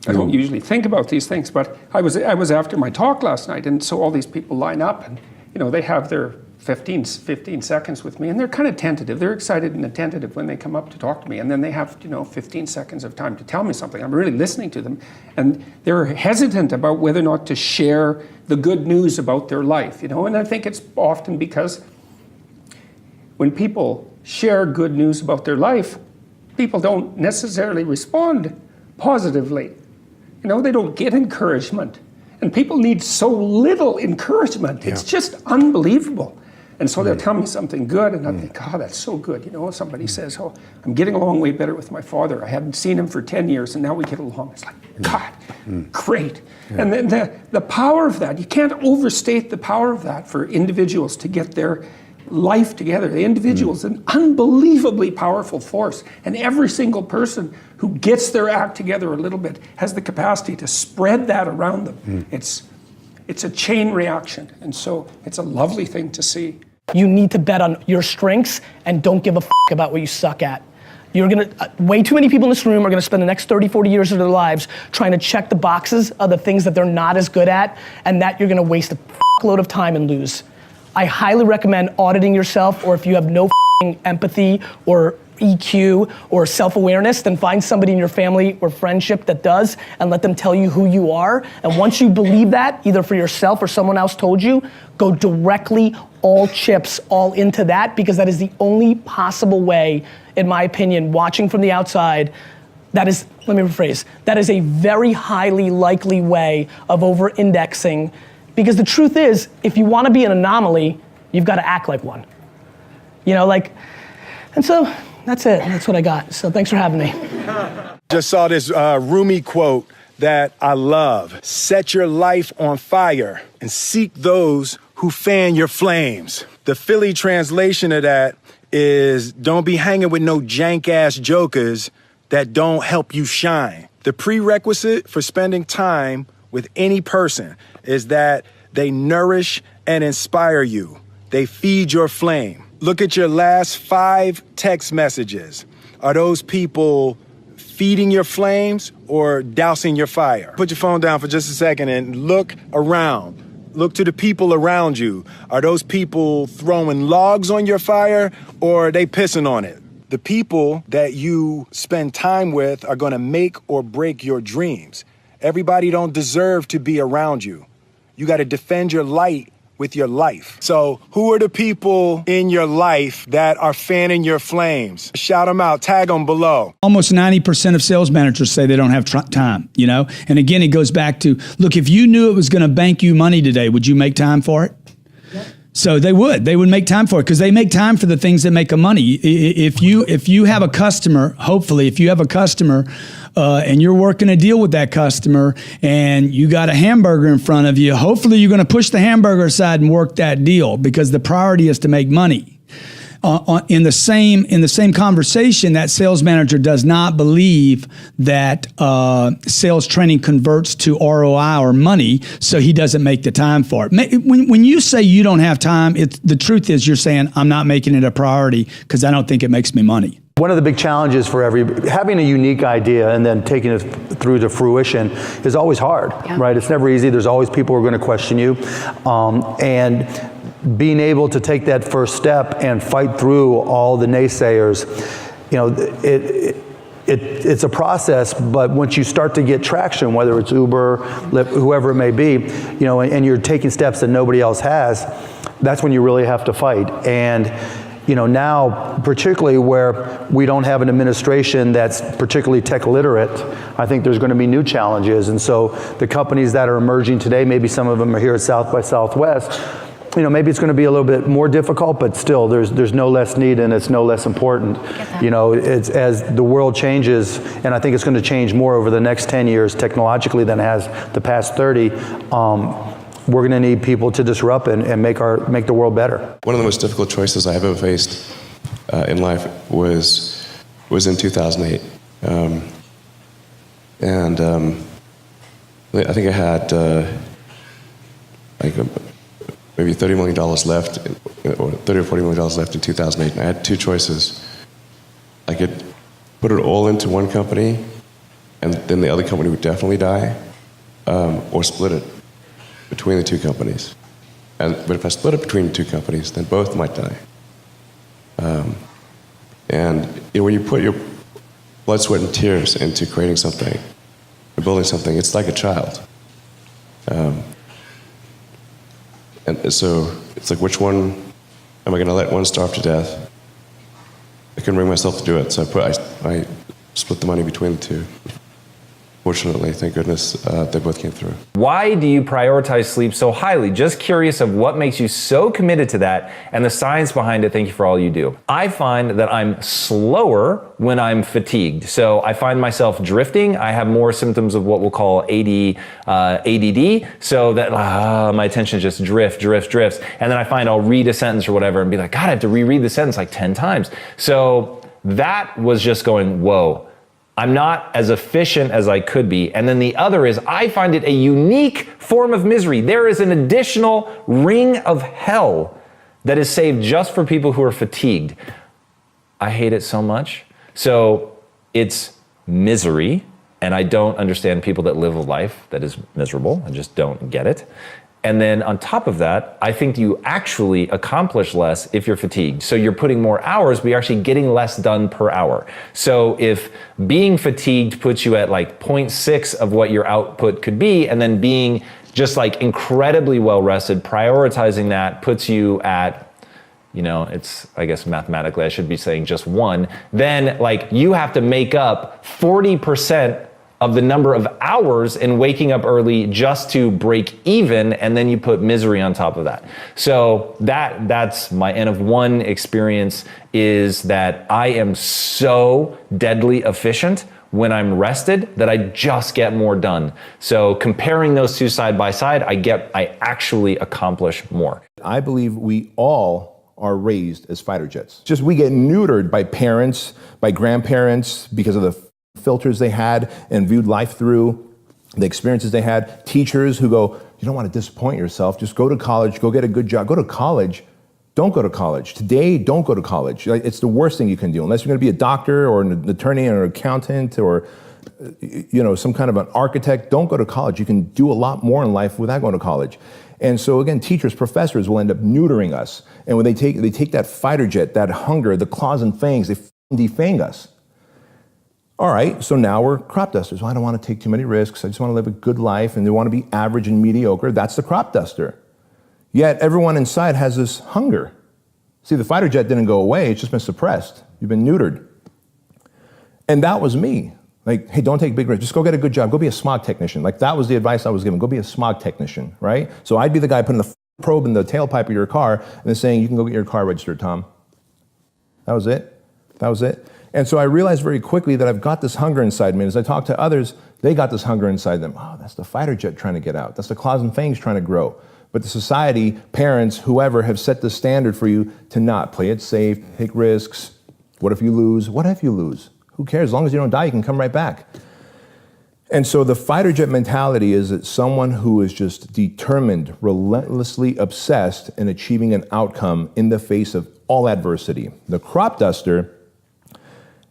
I don't usually think about these things, but I was after my talk last night, and so all these people line up, and they have their 15 seconds with me, and they're kind of tentative. They're excited and attentive when they come up to talk to me, and then they have 15 seconds of time to tell me something. I'm really listening to them, and they're hesitant about whether or not to share the good news about their life. And I think it's often because when people share good news about their life, people don't necessarily respond positively. They don't get encouragement. And people need so little encouragement. It's just unbelievable. And so they'll tell me something good, and I think, oh, that's so good. Somebody says, oh, I'm getting along way better with my father. I hadn't seen him for 10 years, and now we get along. It's like, God, great. Yeah. And then the power of that, you can't overstate the power of that for individuals to get their life together. The individual is an unbelievably powerful force, and every single person who gets their act together a little bit has the capacity to spread that around them. It's a chain reaction, and so it's a lovely thing to see. You need to bet on your strengths and don't give a about what you suck at. You're way too many people in this room are gonna spend the next 30, 40 years of their lives trying to check the boxes of the things that they're not as good at, and that you're gonna waste a load of time and lose. I highly recommend auditing yourself, or if you have no empathy or EQ or self-awareness, then find somebody in your family or friendship that does, and let them tell you who you are. And once you believe that, either for yourself or someone else told you, go directly, all chips, all into that, because that is the only possible way, in my opinion, watching from the outside, that is, let me rephrase, that is a very highly likely way of over-indexing. Because the truth is, if you want to be an anomaly, you've got to act like one. And so that's it. That's what I got. So thanks for having me. Just saw this Rumi quote that I love. Set your life on fire and seek those who fan your flames. The Philly translation of that is, don't be hanging with no jank-ass jokers that don't help you shine. The prerequisite for spending time with any person is that they nourish and inspire you. They feed your flame. Look at your last 5 text messages. Are those people feeding your flames or dousing your fire? Put your phone down for just a second and look around. Look to the people around you. Are those people throwing logs on your fire, or are they pissing on it? The people that you spend time with are gonna make or break your dreams. Everybody don't deserve to be around you. You gotta defend your light with your life. So who are the people in your life that are fanning your flames? Shout them out, tag them below. Almost 90% of sales managers say they don't have time, And again, it goes back to, look, if you knew it was gonna bank you money today, would you make time for it? Yep. So they would make time for it, because they make time for the things that make them money. If you have a customer, hopefully, if you have a customer and you're working a deal with that customer and you got a hamburger in front of you, hopefully you're going to push the hamburger aside and work that deal, because the priority is to make money. In the same conversation, that sales manager does not believe that sales training converts to ROI or money, so he doesn't make the time for it. When you say you don't have time, the truth is you're saying, I'm not making it a priority because I don't think it makes me money. One of the big challenges for having a unique idea and then taking it through to fruition is always hard, right? It's never easy. There's always people who are going to question you. And being able to take that first step and fight through all the naysayers, it's a process, but once you start to get traction, whether it's Uber, Lyft, whoever it may be, and you're taking steps that nobody else has, that's when you really have to fight. And now, particularly where we don't have an administration that's particularly tech literate, I think there's going to be new challenges. And so the companies that are emerging today, maybe some of them are here at South by Southwest, maybe it's going to be a little bit more difficult, but still there's no less need and it's no less important. It's as the world changes, and I think it's going to change more over the next 10 years technologically than it has the past 30. We're going to need people to disrupt and make the world better. One of the most difficult choices I have ever faced in life was in 2008. I think I had maybe $30 million left, or $30 or $40 million left in 2008. And I had two choices. I could put it all into one company, and then the other company would definitely die, or split it between the two companies. But if I split it between the two companies, then both might die. When you put your blood, sweat, and tears into creating something, or building something, it's like a child. And so it's like, which one am I going to let one starve to death? I couldn't bring myself to do it, so I split the money between the two. Fortunately, thank goodness, they both came through. Why do you prioritize sleep so highly? Just curious of what makes you so committed to that and the science behind it. Thank you for all you do. I find that I'm slower when I'm fatigued. So I find myself drifting. I have more symptoms of what we'll call ADD, so that my attention just drifts. And then I find I'll read a sentence or whatever and be like, God, I have to reread the sentence like 10 times. So that was just going, whoa. I'm not as efficient as I could be. And then the other is I find it a unique form of misery. There is an additional ring of hell that is saved just for people who are fatigued. I hate it so much. So it's misery, and I don't understand people that live a life that is miserable. I just don't get it. And then on top of that, I think you actually accomplish less if you're fatigued. So you're putting more hours, but you're actually getting less done per hour. So if being fatigued puts you at like 0.6 of what your output could be, and then being just like incredibly well rested, prioritizing that puts you at, it's, I guess mathematically I should be saying just 1, then like you have to make up 40% of the number of hours in waking up early just to break even, and then you put misery on top of that. So that's my N of 1 experience, is that I am so deadly efficient when I'm rested that I just get more done. So comparing those two side by side, I actually accomplish more. I believe we all are raised as fighter jets. Just we get neutered by parents, by grandparents, because of the filters they had and viewed life through, the experiences they had, teachers who go, you don't want to disappoint yourself, just go to college, go get a good job, go to college. Don't go to college. Today, don't go to college. It's the worst thing you can do, unless you're going to be a doctor or an attorney or an accountant or some kind of an architect. Don't go to college. You can do a lot more in life without going to college. And so again, teachers, professors will end up neutering us. And when they take that fighter jet, that hunger, the claws and fangs, they defang us. All right, so now we're crop dusters. Well, I don't want to take too many risks. I just want to live a good life, and they want to be average and mediocre. That's the crop duster. Yet everyone inside has this hunger. See, the fighter jet didn't go away. It's just been suppressed. You've been neutered. And that was me. Like, hey, don't take big risks. Just go get a good job. Go be a smog technician. Like, that was the advice I was given. Go be a smog technician, right? So I'd be the guy putting the probe in the tailpipe of your car and then saying, you can go get your car registered, Tom. That was it. That was it. And so I realized very quickly that I've got this hunger inside me. As I talk to others, they got this hunger inside them. Oh, that's the fighter jet trying to get out. That's the claws and fangs trying to grow. But the society, parents, whoever, have set the standard for you to not play it safe, take risks. What if you lose? What if you lose? Who cares? As long as you don't die, you can come right back. And so the fighter jet mentality is that someone who is just determined, relentlessly obsessed in achieving an outcome in the face of all adversity. The crop duster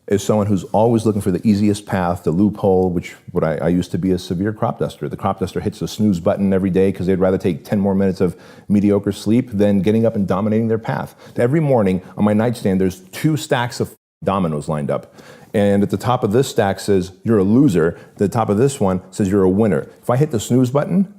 is someone who's always looking for the easiest path, the loophole, which I used to be a severe crop duster. The crop duster hits the snooze button every day because they'd rather take 10 more minutes of mediocre sleep than getting up and dominating their path. Every morning on my nightstand, there's 2 stacks of dominoes lined up. And at the top of this stack says, you're a loser. The top of this one says, you're a winner. If I hit the snooze button,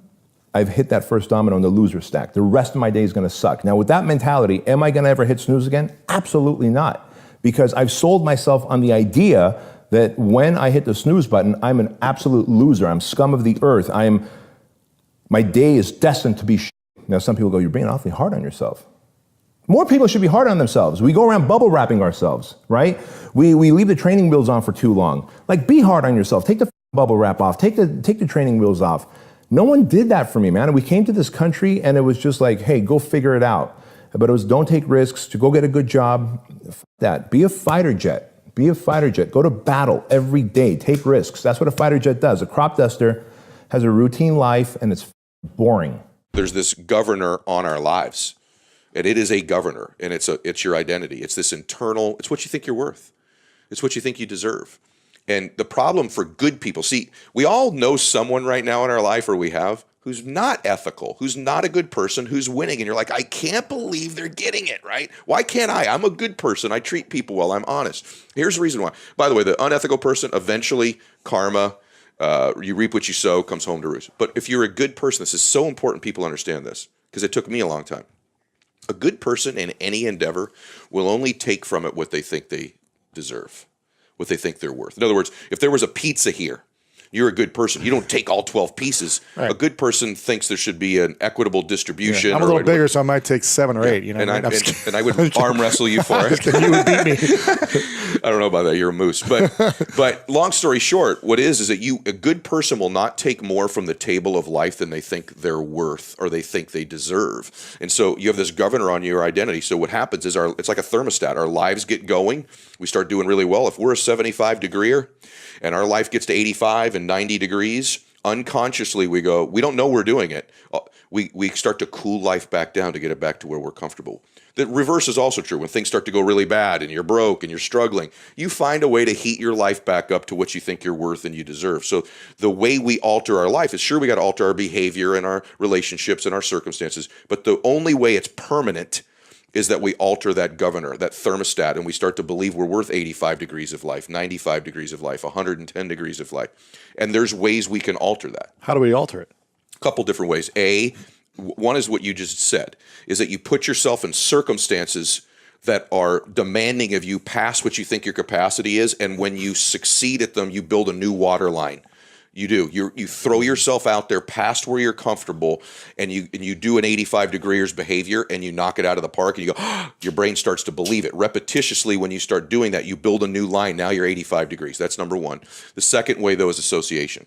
I've hit that first domino in the loser stack. The rest of my day is going to suck. Now, with that mentality, am I going to ever hit snooze again? Absolutely not. Because I've sold myself on the idea that when I hit the snooze button, I'm an absolute loser. I'm scum of the earth. My day is destined to be shit. Now, some people go, you're being awfully hard on yourself. More people should be hard on themselves. We go around bubble wrapping ourselves, right? We leave the training wheels on for too long. Like, be hard on yourself. Take the bubble wrap off. Take the training wheels off. No one did that for me, man. And we came to this country and it was just like, hey, go figure it out. But it was don't take risks, to go get a good job. F that. Be a fighter jet. Be a fighter jet. Go to battle every day. Take risks. That's what a fighter jet does. A crop duster has a routine life and it's boring. There's this governor on our lives, and it is a governor, and it's your identity. It's this internal, it's what you think you're worth. It's what you think you deserve. And the problem for good people, see, we all know someone right now in our life, or we have, who's not ethical, who's not a good person, who's winning, and you're like, I can't believe they're getting it, right? Why can't I? I'm a good person. I treat people well. I'm honest. Here's the reason why. By the way, the unethical person, eventually, karma, you reap what you sow, comes home to roost. But if you're a good person, this is so important people understand this, because it took me a long time. A good person in any endeavor will only take from it what they think they deserve, what they think they're worth. In other words, if there was a pizza here, you're a good person. You don't take all 12 pieces. Right. A good person thinks there should be an equitable distribution. Yeah, I'm a little bigger, so I might take 7 or 8. You know, and I would arm wrestle you for it. You would beat me. I don't know about that. You're a moose. But long story short, what is that a good person will not take more from the table of life than they think they're worth or they think they deserve. And so you have this governor on your identity. So what happens is it's like a thermostat. Our lives get going. We start doing really well. If we're a 75 degreer and our life gets to 85 and 90 degrees, unconsciously we go, we don't know we're doing it. We start to cool life back down to get it back to where we're comfortable. The reverse is also true. When things start to go really bad and you're broke and you're struggling, you find a way to heat your life back up to what you think you're worth and you deserve. So the way we alter our life is, sure, we got to alter our behavior and our relationships and our circumstances, but the only way it's permanent is that we alter that governor, that thermostat, and we start to believe we're worth 85 degrees of life, 95 degrees of life, 110 degrees of life. And there's ways we can alter that. How do we alter it? A couple different ways. One is what you just said, is that you put yourself in circumstances that are demanding of you past what you think your capacity is, and when you succeed at them, you build a new water line. You do. You throw yourself out there past where you're comfortable, and you do an 85 degrees behavior, and you knock it out of the park, and you go, oh, your brain starts to believe it. Repetitiously, when you start doing that, you build a new line. Now you're 85 degrees. That's number one. The second way, though, is association.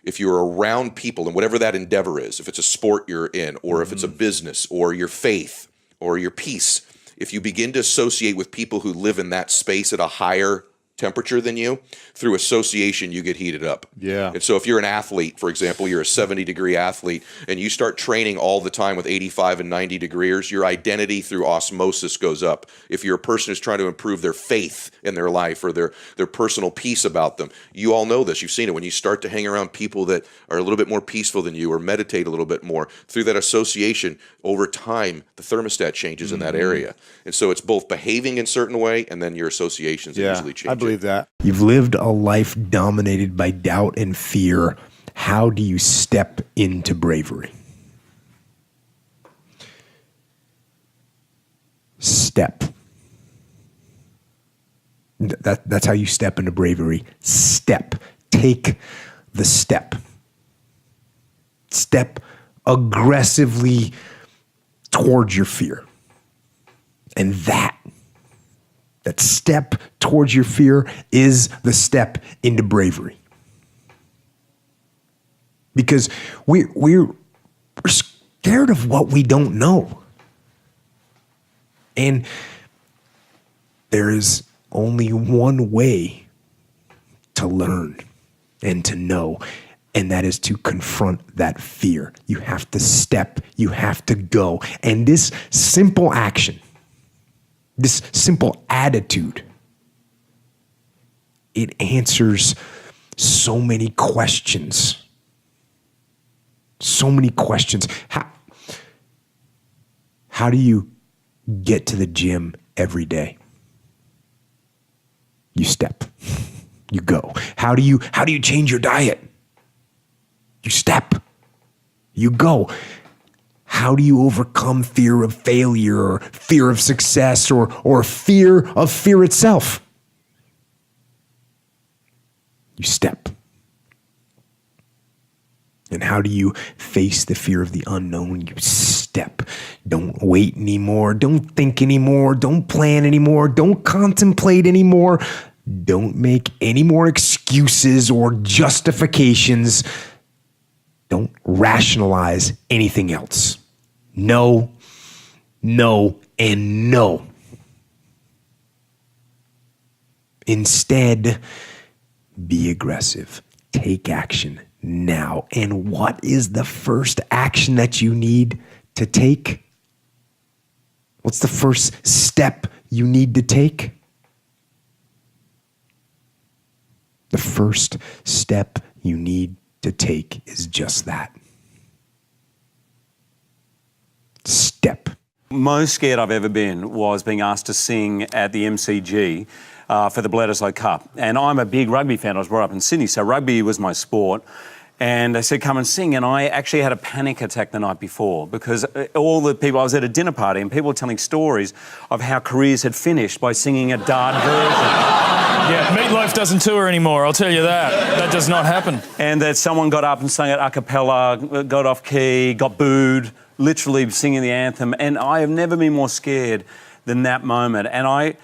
If you're around people, and whatever that endeavor is, if it's a sport you're in, or if it's a business, or your faith, or your peace, if you begin to associate with people who live in that space at a higher temperature than you, through association you get heated up. Yeah. And so if you're an athlete, for example, you're a 70-degree athlete, and you start training all the time with 85 and 90 degrees, your identity through osmosis goes up. If you're a person who's trying to improve their faith in their life or their personal peace about them, you all know this, you've seen it, when you start to hang around people that are a little bit more peaceful than you or meditate a little bit more, through that association, over time, the thermostat changes in that area. And so it's both behaving in a certain way, and then your associations usually change. I believe that. You've lived a life dominated by doubt and fear. How do you step into bravery? Step. That's how you step into bravery. Step. Take the step. Step aggressively towards your fear. And that step towards your fear is the step into bravery. Because we're scared of what we don't know. And there is only one way to learn and to know, and that is to confront that fear. You have to step, you have to go. And this simple action, this simple attitude, it answers so many questions. So many questions. How do you get to the gym every day? You step. You go. How do you change your diet? You step. You go. How do you overcome fear of failure or fear of success or fear of fear itself? You step. And how do you face the fear of the unknown? You step. Don't wait anymore. Don't think anymore. Don't plan anymore. Don't contemplate anymore. Don't make any more excuses or justifications. Don't rationalize anything else. No, no, and no. Instead, be aggressive. Take action now. And what is the first action that you need to take? What's the first step you need to take? The first step you need to take is just that. Step. Most scared I've ever been was being asked to sing at the MCG for the Bledisloe Cup. And I'm a big rugby fan. I was brought up in Sydney, so rugby was my sport. And they said, come and sing. And I actually had a panic attack the night before because all the people, I was at a dinner party and people were telling stories of how careers had finished by singing a dart version. Yeah, Meatloaf doesn't tour anymore, I'll tell you that. That does not happen. And that someone got up and sang it a cappella, got off key, got booed, literally singing the anthem. And I have never been more scared than that moment. And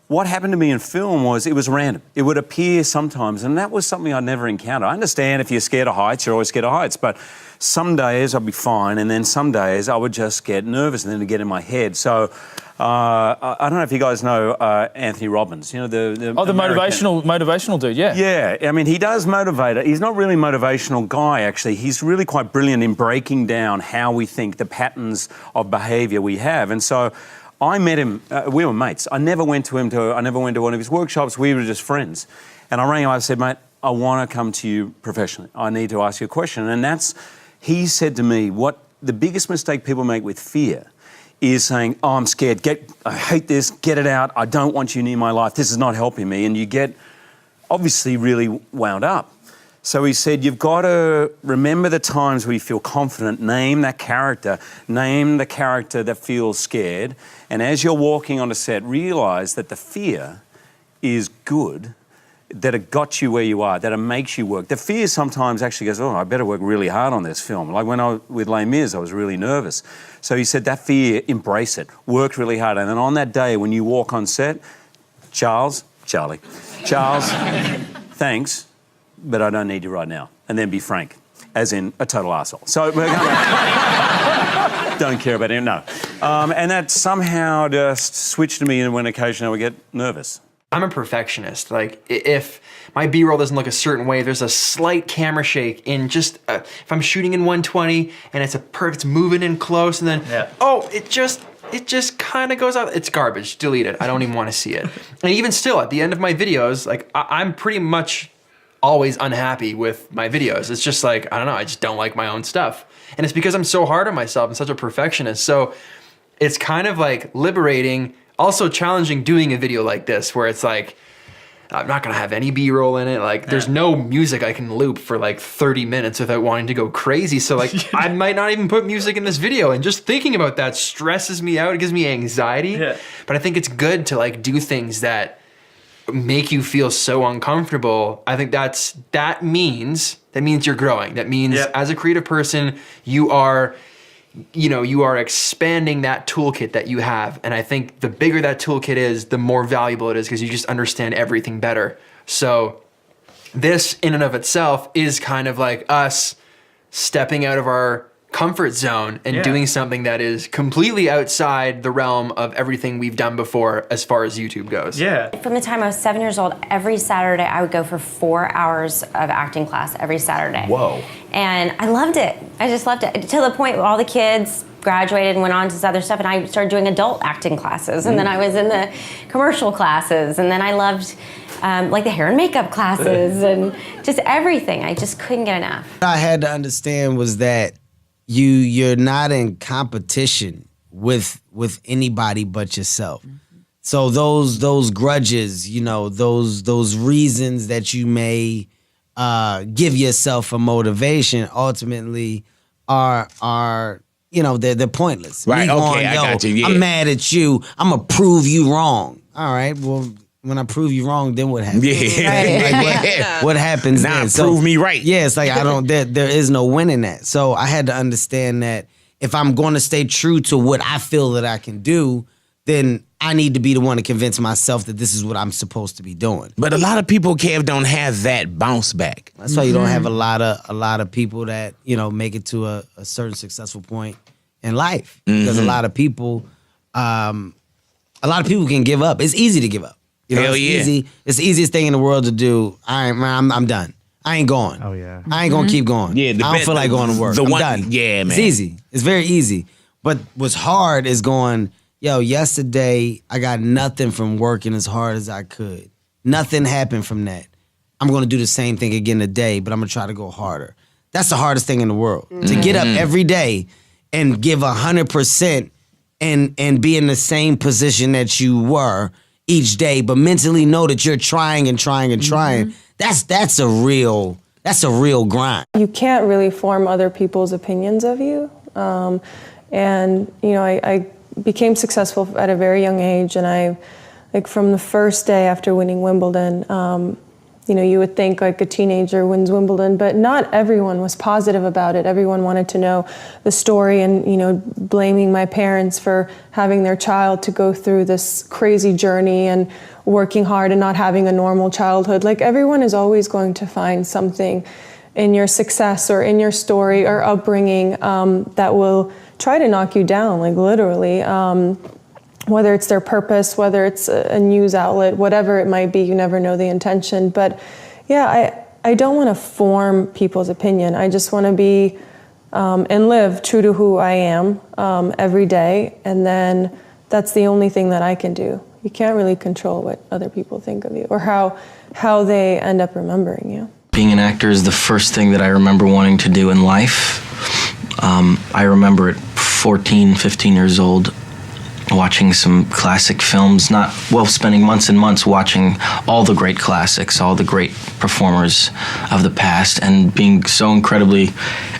what happened to me in film was it was random. It would appear sometimes, and that was something I'd never encountered. I understand if you're scared of heights, you're always scared of heights, but some days I'd be fine, and then some days I would just get nervous and then it'd get in my head. So I don't know if you guys know Anthony Robbins, you know, the motivational dude, yeah. Yeah, I mean, he does motivate. He's not really a motivational guy, actually. He's really quite brilliant in breaking down how we think, the patterns of behaviour we have. And so I met him, we were mates. I never went to one of his workshops, we were just friends. And I rang him, I said, mate, I want to come to you professionally. I need to ask you a question. And he said to me, what the biggest mistake people make with fear is saying, oh, I'm scared, I hate this, get it out, I don't want you near my life, this is not helping me. And you get obviously really wound up. So he said, you've got to remember the times where you feel confident, name the character that feels scared. And as you're walking on a set, realise that the fear is good, that it got you where you are, that it makes you work. The fear sometimes actually goes, oh, I better work really hard on this film. Like when I was with Les Mis, I was really nervous. So he said, that fear, embrace it, work really hard. And then on that day when you walk on set, Charles, thanks, but I don't need you right now. And then be frank, as in a total arsehole. So we're gonna don't care about him, no. And that somehow just switched to me when occasionally I would get nervous. I'm a perfectionist. Like, if my B-roll doesn't look a certain way, there's a slight camera shake in just, if I'm shooting in 120 and it's moving in close and then, it just kind of goes out. It's garbage, delete it. I don't even want to see it. And even still, at the end of my videos, like, I'm pretty much always unhappy with my videos. It's just like, I don't know, I just don't like my own stuff. And it's because I'm so hard on myself and such a perfectionist. So it's kind of like liberating, also challenging doing a video like this where it's like, I'm not gonna have any B-roll in it. Like there's no music I can loop for like 30 minutes without wanting to go crazy. So like I might not even put music in this video, and just thinking about that stresses me out. It gives me anxiety. Yeah. But I think it's good to like do things that make you feel so uncomfortable. I think that means you're growing. That means as a creative person, you are expanding that toolkit that you have. And I think the bigger that toolkit is, the more valuable it is because you just understand everything better. So this in and of itself is kind of like us stepping out of our comfort zone and doing something that is completely outside the realm of everything we've done before as far as YouTube goes. Yeah. From the time I was 7 years old, every Saturday I would go for 4 hours of acting class every Saturday. Whoa. And I loved it. I just loved it. To the point where all the kids graduated and went on to this other stuff, and I started doing adult acting classes, and then I was in the commercial classes, and then I loved like the hair and makeup classes and just everything. I just couldn't get enough. What I had to understand was that you're not in competition with anybody but yourself. So those grudges, those reasons that you may give yourself a motivation ultimately are you know, they're pointless. Right, Me okay, I got you, yeah. I'm mad at you. I'm gonna prove you wrong. All right, well, when I prove you wrong, then what happens? Yeah. Like, what happens Nah, then? prove me right. Yeah, it's like I don't. There is no win in that. So I had to understand that if I'm going to stay true to what I feel that I can do, then I need to be the one to convince myself that this is what I'm supposed to be doing. But a lot of people, Kev, don't have that bounce back. That's why you don't have a lot of people that, you know, make it to a certain successful point in life. Because a lot of people can give up. It's easy to give up. You know, Hell it's yeah. easy. It's the easiest thing in the world to do. I'm done. I ain't going. Oh yeah. I ain't gonna keep going. Yeah, I don't feel like going to work. I'm done. Yeah, man. It's easy. It's very easy. But what's hard is going, yo, yesterday I got nothing from working as hard as I could. Nothing happened from that. I'm gonna do the same thing again today, but I'm gonna try to go harder. That's the hardest thing in the world. To get up every day and give 100% and be in the same position that you were each day, but mentally know that you're trying and trying and trying. That's a real grind. You can't really form other people's opinions of you. And, you know, I became successful at a very young age, and I, like from the first day after winning Wimbledon, you know, you would think like a teenager wins Wimbledon, but not everyone was positive about it. Everyone wanted to know the story and, you know, blaming my parents for having their child to go through this crazy journey and working hard and not having a normal childhood. Like everyone is always going to find something in your success or in your story or upbringing that will try to knock you down, like literally. Whether it's their purpose, whether it's a news outlet, whatever it might be, you never know the intention. But yeah, I don't want to form people's opinion. I just want to be and live true to who I am every day. And then that's the only thing that I can do. You can't really control what other people think of you or how they end up remembering you. Being an actor is the first thing that I remember wanting to do in life. I remember at 14, 15 years old, watching some classic films, spending months and months watching all the great classics, all the great performers of the past, and being so incredibly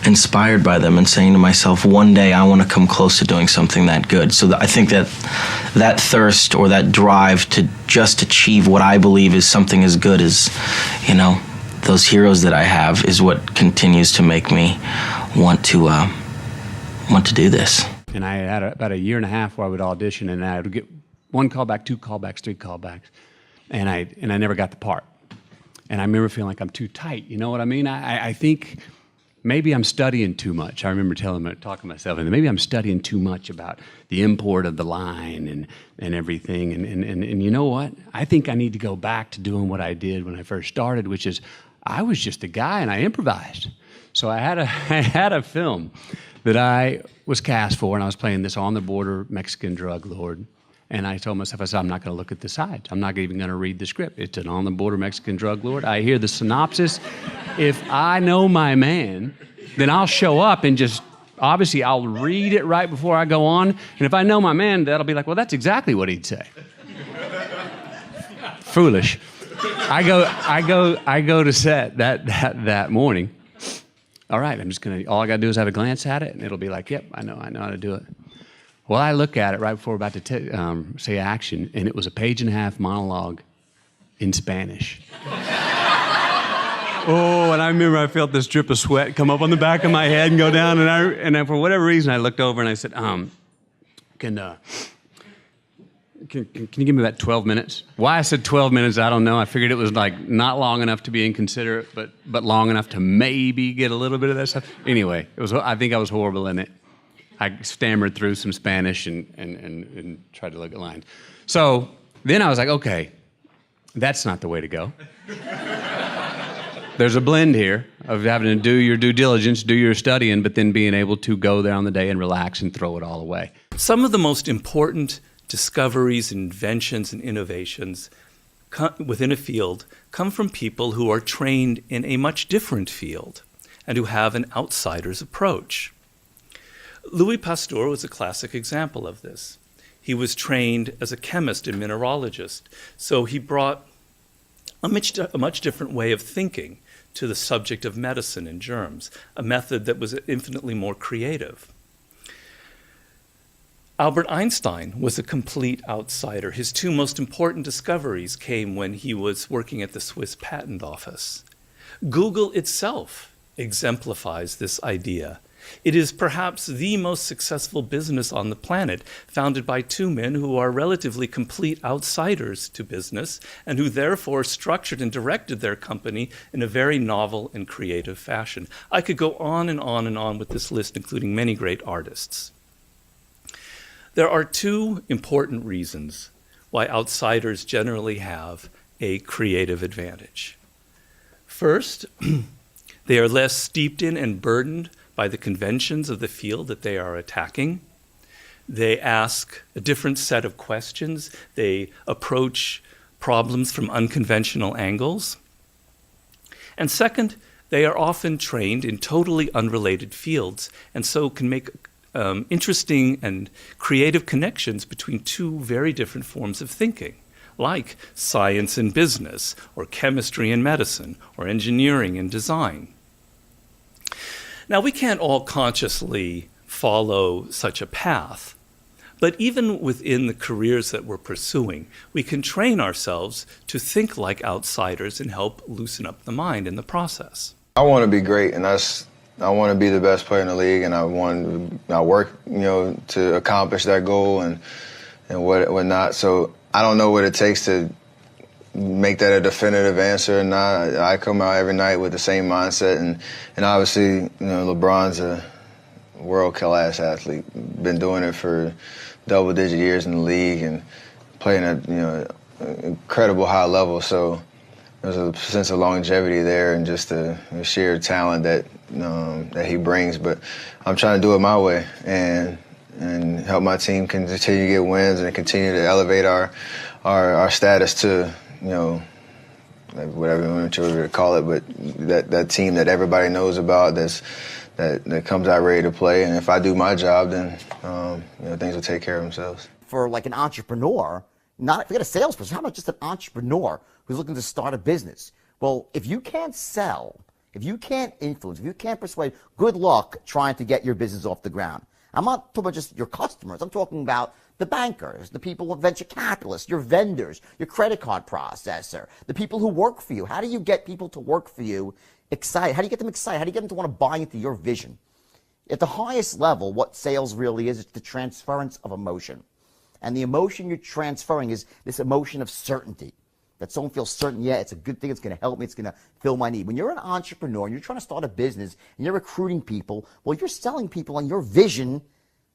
inspired by them and saying to myself, one day I want to come close to doing something that good. So I think that thirst or that drive to just achieve what I believe is something as good as, you know, those heroes that I have is what continues to make me want to do this. And I had about a year and a half where I would audition, and I would get one callback, two callbacks, three callbacks, and I never got the part. And I remember feeling like I'm too tight. You know what I mean? I think maybe I'm studying too much. I remember talking to myself, and maybe I'm studying too much about the import of the line and everything. And you know what? I think I need to go back to doing what I did when I first started, which is I was just a guy and I improvised. So I had a film that I was cast for, and I was playing this on-the-border Mexican drug lord. And I told myself, I said, I'm not going to look at the sides. I'm not even going to read the script. It's an on-the-border Mexican drug lord. I hear the synopsis. If I know my man, then I'll show up and just, obviously, I'll read it right before I go on. And if I know my man, that'll be like, well, that's exactly what he'd say. Foolish. I go to set that morning. All right, all I got to do is have a glance at it, and it'll be like, yep, I know how to do it. Well, I look at it right before we're about to say action, and it was a 1.5-page monologue in Spanish. Oh, and I remember I felt this drip of sweat come up on the back of my head and go down, and I for whatever reason, I looked over and I said, Can you give me about 12 minutes? Why I said 12 minutes, I don't know. I figured it was like not long enough to be inconsiderate, but long enough to maybe get a little bit of that stuff. Anyway, I think I was horrible in it. I stammered through some Spanish and tried to look at lines. So then I was like, okay, that's not the way to go. There's a blend here of having to do your due diligence, do your studying, but then being able to go there on the day and relax and throw it all away. Some of the most important discoveries, inventions, and innovations within a field come from people who are trained in a much different field and who have an outsider's approach. Louis Pasteur was a classic example of this. He was trained as a chemist and mineralogist, so he brought a much different way of thinking to the subject of medicine and germs, a method that was infinitely more creative. Albert Einstein was a complete outsider. His two most important discoveries came when he was working at the Swiss Patent Office. Google itself exemplifies this idea. It is perhaps the most successful business on the planet, founded by two men who are relatively complete outsiders to business and who therefore structured and directed their company in a very novel and creative fashion. I could go on and on and on with this list, including many great artists. There are two important reasons why outsiders generally have a creative advantage. First, they are less steeped in and burdened by the conventions of the field that they are attacking. They ask a different set of questions. They approach problems from unconventional angles. And second, they are often trained in totally unrelated fields and so can make interesting and creative connections between two very different forms of thinking, like science and business, or chemistry and medicine, or engineering and design. Now, we can't all consciously follow such a path, but even within the careers that we're pursuing, we can train ourselves to think like outsiders and help loosen up the mind in the process. I want to be great, and I want to be the best player in the league, and I work, to accomplish that goal and whatnot. So I don't know what it takes to make that a definitive answer or not. I come out every night with the same mindset, and obviously, LeBron's a world-class athlete. Been doing it for double-digit years in the league and playing at an incredible high level. So there's a sense of longevity there and just the sheer talent that he brings. But I'm trying to do it my way and help my team continue to get wins and continue to elevate our status to, whatever you want to call it, but that team that everybody knows about that comes out ready to play. And if I do my job, then things will take care of themselves. For like an entrepreneur, forget a salesperson, how about just an entrepreneur who's looking to start a business? Well, if you can't sell, if you can't influence, if you can't persuade, good luck trying to get your business off the ground. I'm not talking about just your customers. I'm talking about the bankers, the people with venture capitalists, your vendors, your credit card processor, the people who work for you. How do you get people to work for you excited? How do you get them excited? How do you get them to want to buy into your vision? At the highest level, what sales really is, it's the transference of emotion. And the emotion you're transferring is this emotion of certainty. That someone feels certain, yeah, it's a good thing, it's going to help me, it's going to fill my need. When you're an entrepreneur and you're trying to start a business and you're recruiting people, well, you're selling people on your vision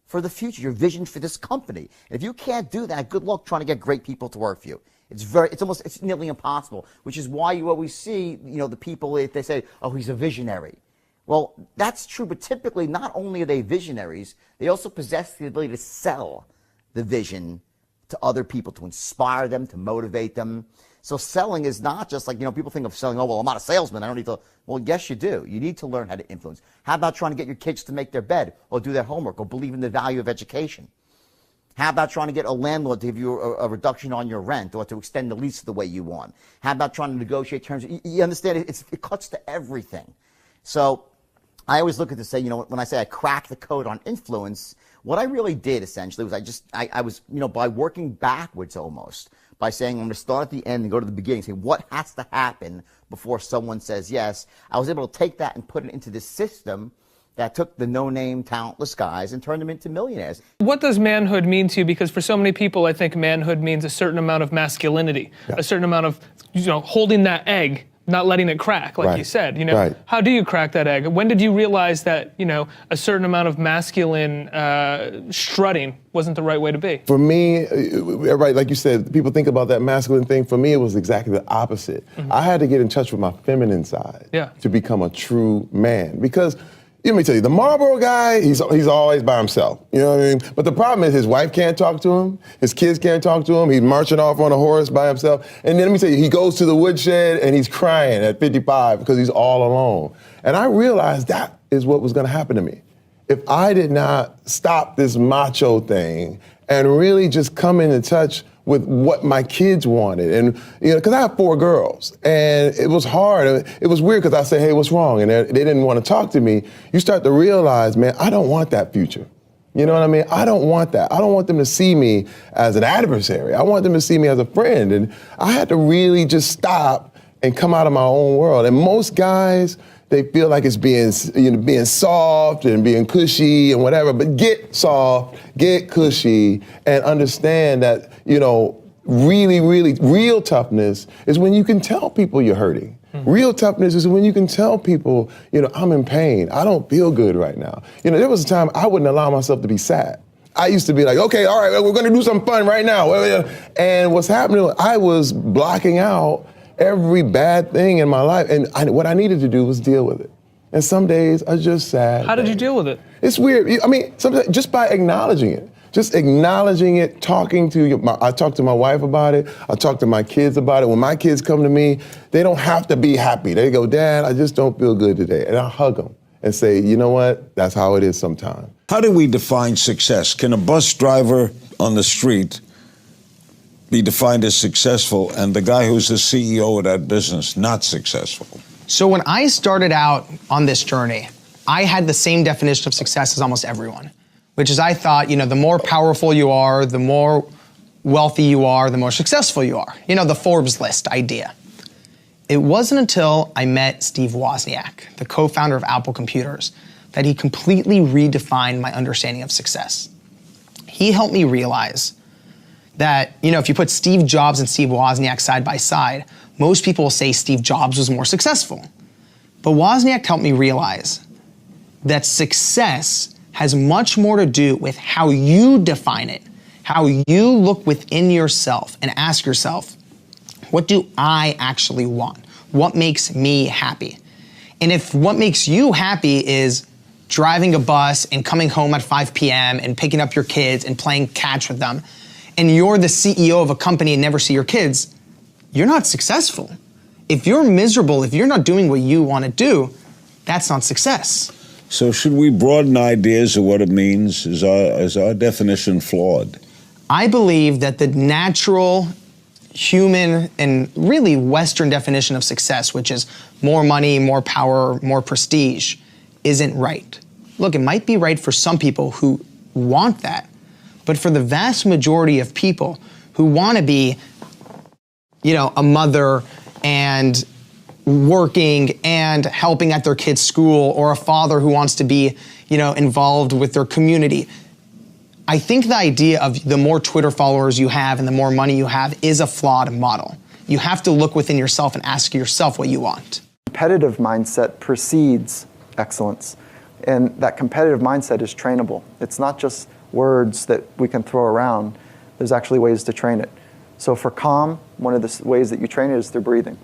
for the future, your vision for this company. And if you can't do that, good luck trying to get great people to work for you. It's nearly impossible, which is why you always see, the people, if they say, oh, he's a visionary. Well, that's true, but typically not only are they visionaries, they also possess the ability to sell the vision to other people, to inspire them, to motivate them. So selling is not just like, people think of selling, oh, well, I'm not a salesman, I don't need to. Well, yes, you do. You need to learn how to influence. How about trying to get your kids to make their bed or do their homework or believe in the value of education? How about trying to get a landlord to give you a reduction on your rent or to extend the lease the way you want? How about trying to negotiate terms? You understand, it cuts to everything. So I always look at this, when I say I cracked the code on influence, what I really did essentially was I was, by working backwards almost, by saying I'm going to start at the end and go to the beginning, say what has to happen before someone says yes. I was able to take that and put it into this system that took the no-name, talentless guys and turned them into millionaires. What does manhood mean to you? Because for so many people, I think manhood means a certain amount of masculinity, a certain amount of, holding that egg, not letting it crack, like you said. How do you crack that egg? When did you realize that, a certain amount of masculine strutting wasn't the right way to be? For me, everybody, like you said, people think about that masculine thing. For me, it was exactly the opposite. I had to get in touch with my feminine side to become a true man. Because let me tell you, the Marlboro guy, he's always by himself. You know what I mean? But the problem is his wife can't talk to him. His kids can't talk to him. He's marching off on a horse by himself. And then let me tell you, he goes to the woodshed and he's crying at 55 because he's all alone. And I realized that is what was going to happen to me. If I did not stop this macho thing and really just come into touch with what my kids wanted. And, you know, because I have 4 girls, and it was hard. It was weird because I said, hey, what's wrong? And they didn't want to talk to me. You start to realize, man, I don't want that future. You know what I mean? I don't want that. I don't want them to see me as an adversary. I want them to see me as a friend. And I had to really just stop and come out of my own world. And most guys, they feel like it's being soft and being cushy and whatever, but get soft, get cushy, and understand that, you know, really, really, real toughness is when you can tell people you're hurting. Real toughness is when you can tell people, you know, I'm in pain. I don't feel good right now. You know, there was a time I wouldn't allow myself to be sad. I used to be like, okay, all right, we're gonna do something fun right now. And what's happening, I was blocking out every bad thing in my life. And what I needed to do was deal with it. And some days are just sad. How did you deal with it? It's weird. I mean, sometimes just by acknowledging it. Just acknowledging it, talking to I talk to my wife about it. I talk to my kids about it. When my kids come to me, they don't have to be happy. They go, Dad, I just don't feel good today. And I hug them and say, you know what? That's how it is sometimes. How do we define success? Can a bus driver on the street be defined as successful and the guy who's the CEO of that business not successful? So when I started out on this journey, I had the same definition of success as almost everyone, which is I thought, you know, the more powerful you are, the more wealthy you are, the more successful you are. You know, the Forbes list idea. It wasn't until I met Steve Wozniak, the co-founder of Apple Computers, that he completely redefined my understanding of success. He helped me realize that, you know, if you put Steve Jobs and Steve Wozniak side by side, most people will say Steve Jobs was more successful. But Wozniak helped me realize that success has much more to do with how you define it, how you look within yourself and ask yourself, what do I actually want? What makes me happy? And if what makes you happy is driving a bus and coming home at 5 p.m. and picking up your kids and playing catch with them, and you're the CEO of a company and never see your kids, you're not successful. If you're miserable, if you're not doing what you want to do, that's not success. So should we broaden ideas of what it means? Is our definition flawed? I believe that the natural human and really Western definition of success, which is more money, more power, more prestige, isn't right. Look, it might be right for some people who want that, but for the vast majority of people who want to be, you know, a mother and working and helping at their kid's school, or a father who wants to be, you know, involved with their community, I think the idea of the more Twitter followers you have and the more money you have is a flawed model. You have to look within yourself and ask yourself what you want. Competitive mindset precedes excellence. And that competitive mindset is trainable. It's not just words that we can throw around. There's actually ways to train it. So for calm, one of the ways that you train it is through breathing.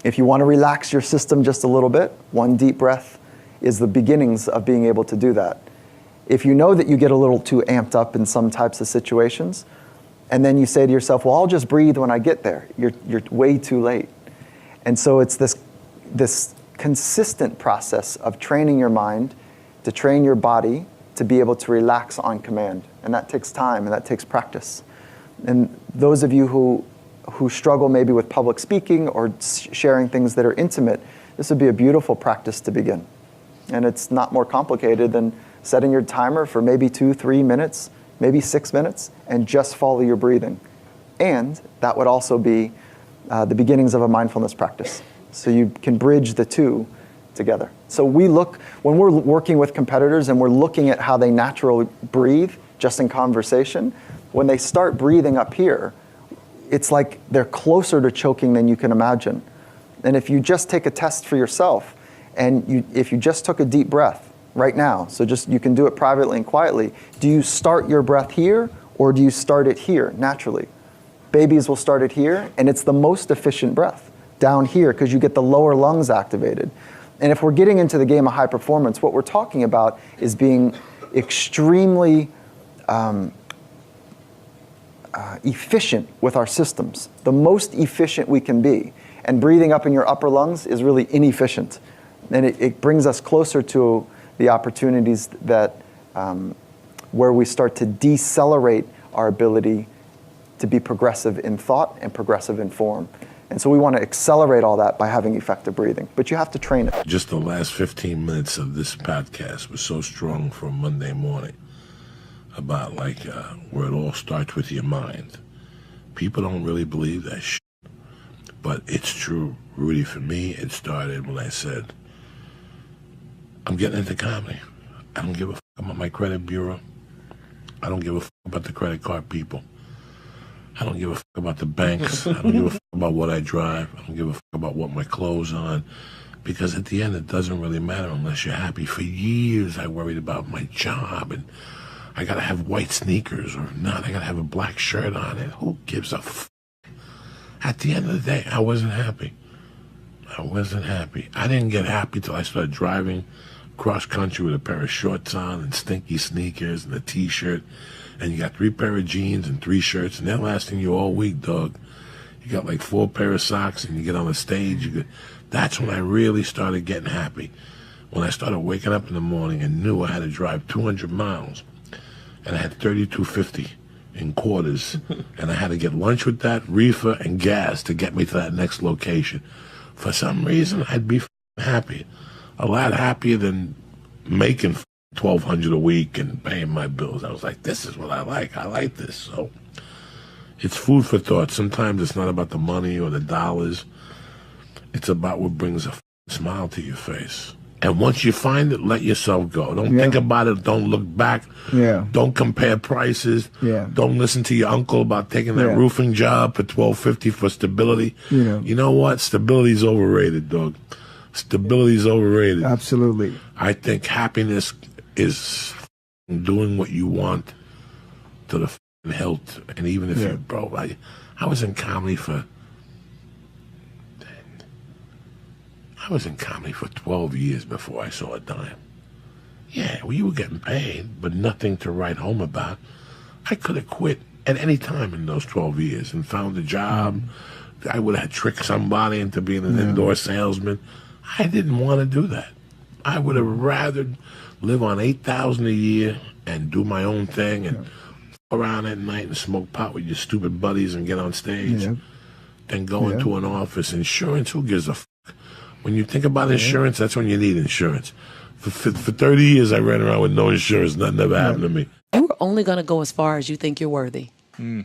If you want to relax your system just a little bit, one deep breath is the beginnings of being able to do that. If you know that you get a little too amped up in some types of situations, and then you say to yourself, well, I'll just breathe when I get there, you're way too late. And so it's this consistent process of training your mind, to train your body to be able to relax on command. And that takes time and that takes practice. And those of you who struggle maybe with public speaking or sharing things that are intimate, this would be a beautiful practice to begin. And it's not more complicated than setting your timer for maybe 2-3 minutes, maybe 6 minutes, and just follow your breathing. And that would also be the beginnings of a mindfulness practice. So you can bridge the two together. So when we're working with competitors and we're looking at how they naturally breathe, just in conversation, when they start breathing up here, it's like they're closer to choking than you can imagine. And if you just take a test for yourself, and if you just took a deep breath right now, so just you can do it privately and quietly, do you start your breath here or do you start it here naturally? Babies will start it here, and it's the most efficient breath down here because you get the lower lungs activated. And if we're getting into the game of high performance, what we're talking about is being extremely efficient with our systems, the most efficient we can be. And breathing up in your upper lungs is really inefficient. And it brings us closer to the opportunities that where we start to decelerate our ability to be progressive in thought and progressive in form. And so we want to accelerate all that by having effective breathing, but you have to train it. Just the last 15 minutes of this podcast was so strong for a Monday morning about where it all starts with your mind. People don't really believe that shit, but it's true. Rudy, for me, it started when I said, I'm getting into comedy. I don't give a fuck about my credit bureau. I don't give a fuck about the credit card people. I don't give a fuck about the banks. I don't give a fuck about what I drive. I don't give a fuck about what my clothes on. Because at the end, it doesn't really matter unless you're happy. For years, I worried about my job, and I gotta have white sneakers or not. I gotta have a black shirt on, and who gives a fuck? At the end of the day, I wasn't happy. I wasn't happy. I didn't get happy till I started driving cross country with a pair of shorts on and stinky sneakers and a t-shirt, and you got 3 pair of jeans and 3 shirts, and they're lasting you all week, dog. You got like 4 pair of socks, and you get on the stage. That's when I really started getting happy. When I started waking up in the morning and knew I had to drive 200 miles, and I had $32.50 in quarters, and I had to get lunch with that, reefer, and gas to get me to that next location. For some reason, I'd be happy. A lot happier than making $1,200 a week and paying my bills. I was like, this is what I like. I like this. So it's food for thought. Sometimes it's not about the money or the dollars. It's about what brings a smile to your face. And once you find it, let yourself go. Don't think about it. Don't look back. Yeah. Don't compare prices. Yeah. Don't listen to your uncle about taking that roofing job for $1,250 for stability. You know what? Stability's overrated, dog. Stability's overrated. Absolutely. I think happiness is doing what you want to the health. And even if you, bro, I was in comedy for 12 years before I saw a dime. Yeah, well, you were getting paid, but nothing to write home about. I could have quit at any time in those 12 years and found a job. I would have tricked somebody into being an indoor salesman. I didn't want to do that. I would have rather live on $8,000 a year and do my own thing and around at night and smoke pot with your stupid buddies and get on stage than go into an office. Insurance, who gives a fuck? When you think about insurance, that's when you need insurance. For 30 years, I ran around with no insurance. Nothing ever happened to me. You are only going to go as far as you think you're worthy.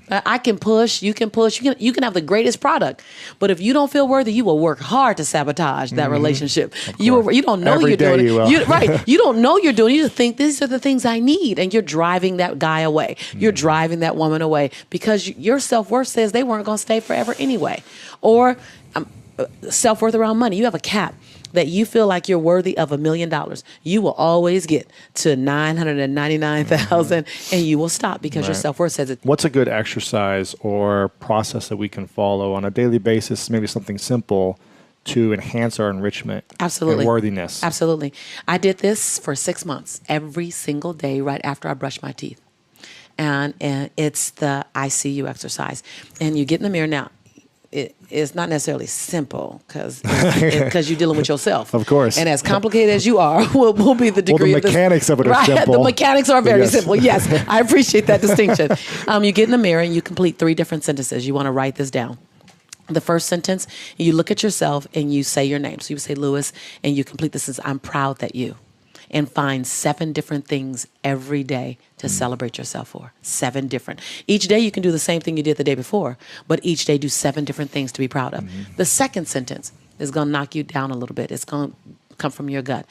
I can push, you can push, you can have the greatest product, but if you don't feel worthy, you will work hard to sabotage that relationship. You don't know you're doing it. Right. You don't know you're doing it. You just think these are the things I need, and you're driving that guy away. You're driving that woman away because your self-worth says they weren't going to stay forever anyway. Or self-worth around money. You have a cap that you feel like you're worthy of $1 million. You will always get to 999,000 and you will stop because your self-worth says it. What's a good exercise or process that we can follow on a daily basis, maybe something simple, to enhance our enrichment and worthiness? Absolutely. I did this for 6 months, every single day right after I brushed my teeth. And it's the I see you exercise. And you get in the mirror now. It's not necessarily simple because you're dealing with yourself. Of course. And as complicated as you are, will be the degree the mechanics of it are simple. The mechanics are very simple. Yes, I appreciate that distinction. You get in the mirror and you complete 3 different sentences. You want to write this down. The first sentence, you look at yourself and you say your name. So you say Lewis, and you complete this as I'm proud that you. And find 7 different things every day to celebrate yourself for. 7 different. Each day you can do the same thing you did the day before, but each day do 7 different things to be proud of. The second sentence is going to knock you down a little bit. It's going to come from your gut.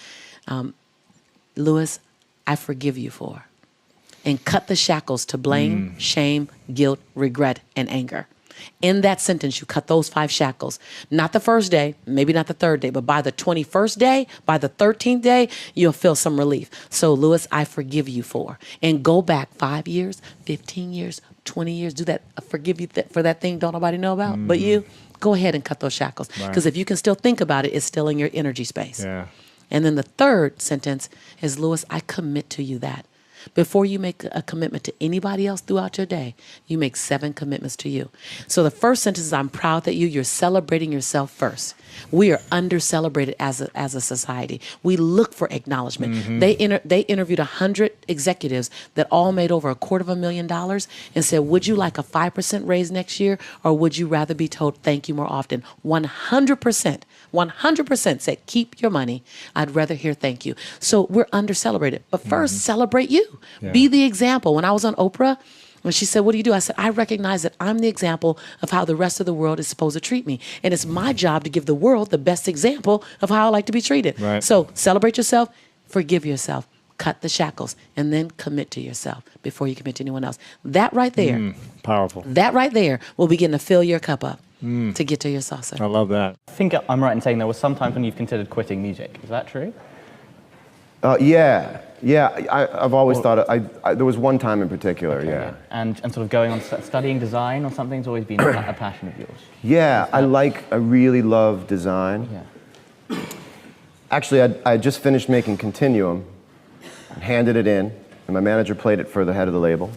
Lewis, I forgive you for. And cut the shackles to blame, shame, guilt, regret, and anger. In that sentence, you cut those 5 shackles. Not the first day, maybe not the 3rd day, but by the 21st day, by the 13th day, you'll feel some relief. So, Lewis, I forgive you for. And go back 5 years, 15 years, 20 years. Do that. I forgive you for that thing don't nobody know about. But you, go ahead and cut those shackles. Because if you can still think about it, it's still in your energy space. Yeah. And then the 3rd sentence is, Lewis, I commit to you that. Before you make a commitment to anybody else throughout your day, you make 7 commitments to you. So the first sentence is, I'm proud that you're celebrating yourself first. We are under-celebrated as a society. We look for acknowledgement. Mm-hmm. They interviewed 100 executives that all made over $250,000 and said, would you like a 5% raise next year, or would you rather be told thank you more often? 100% said, keep your money. I'd rather hear thank you. So we're under-celebrated. But first, celebrate you. Yeah. Be the example. When I was on Oprah, when she said, what do you do? I said, I recognize that I'm the example of how the rest of the world is supposed to treat me. And it's my job to give the world the best example of how I like to be treated. Right. So celebrate yourself, forgive yourself, cut the shackles, and then commit to yourself before you commit to anyone else. That right there, Powerful. that right there will begin to fill your cup up to get to your saucer. I love that. I think I'm right in saying there was some times when you've considered quitting music. Is that true? Yeah. I've always thought there was one time in particular. Okay, yeah. And sort of going on studying design or something's always been a passion of yours. Yeah, I really love design. Yeah. Actually, I just finished making Continuum, and handed it in, and my manager played it for the head of the label.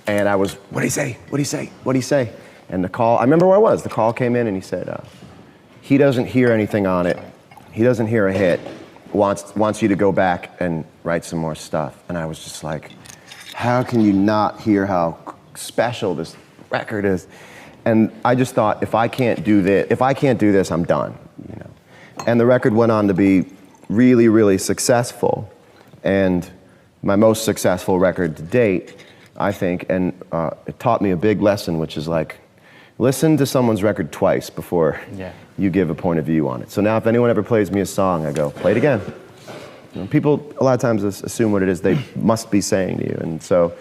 And I was, what do you say? What do you say? What do you say? And the call, I remember where I was. The call came in and he said, he doesn't hear anything on it. He doesn't hear a hit. Wants you to go back and write some more stuff. And I was just like, how can you not hear how special this record is? And I just thought, if I can't do this, I'm done. You know. And the record went on to be really, really successful, and my most successful record to date, I think. And it taught me a big lesson, which is like, listen to someone's record twice before you give a point of view on it. So now if anyone ever plays me a song, I go, play it again. You know, people a lot of times assume what it is they must be saying to you. And so,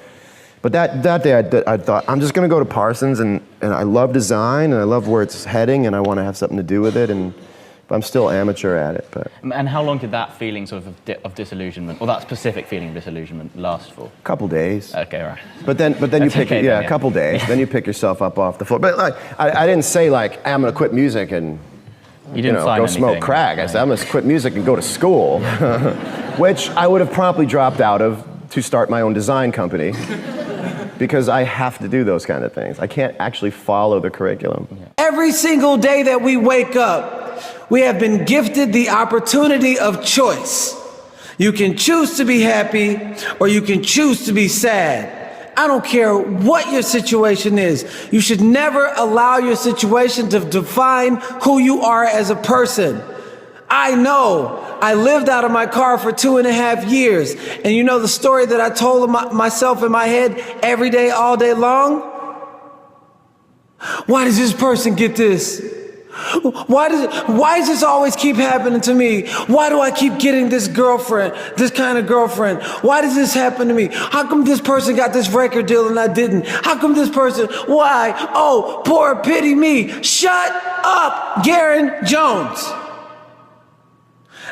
but that day I thought, I'm just gonna go to Parsons, and I love design, and I love where it's heading, and I wanna have something to do with it, and I'm still amateur at it. But. And how long did that feeling sort of disillusionment, or that specific feeling of disillusionment, last for? A couple days. Okay, right. But then you pick a couple days. Then you pick yourself up off the floor. But like, I didn't say like, I'm gonna quit music and go smoke crack. I said I'm gonna quit music and go to school, which I would have promptly dropped out of to start my own design company, because I have to do those kind of things. I can't actually follow the curriculum. Every single day that we wake up, we have been gifted the opportunity of choice. You can choose to be happy, or you can choose to be sad. I don't care what your situation is. You should never allow your situation to define who you are as a person. I know I lived out of my car for 2.5 years. And you know the story that I told myself in my head every day, all day long? Why does this person get this? Why does this always keep happening to me? Why do I keep getting this girlfriend, this kind of girlfriend? Why does this happen to me? How come this person got this record deal and I didn't? How come this person, why? Oh, poor pity me. Shut up, Garen Jones.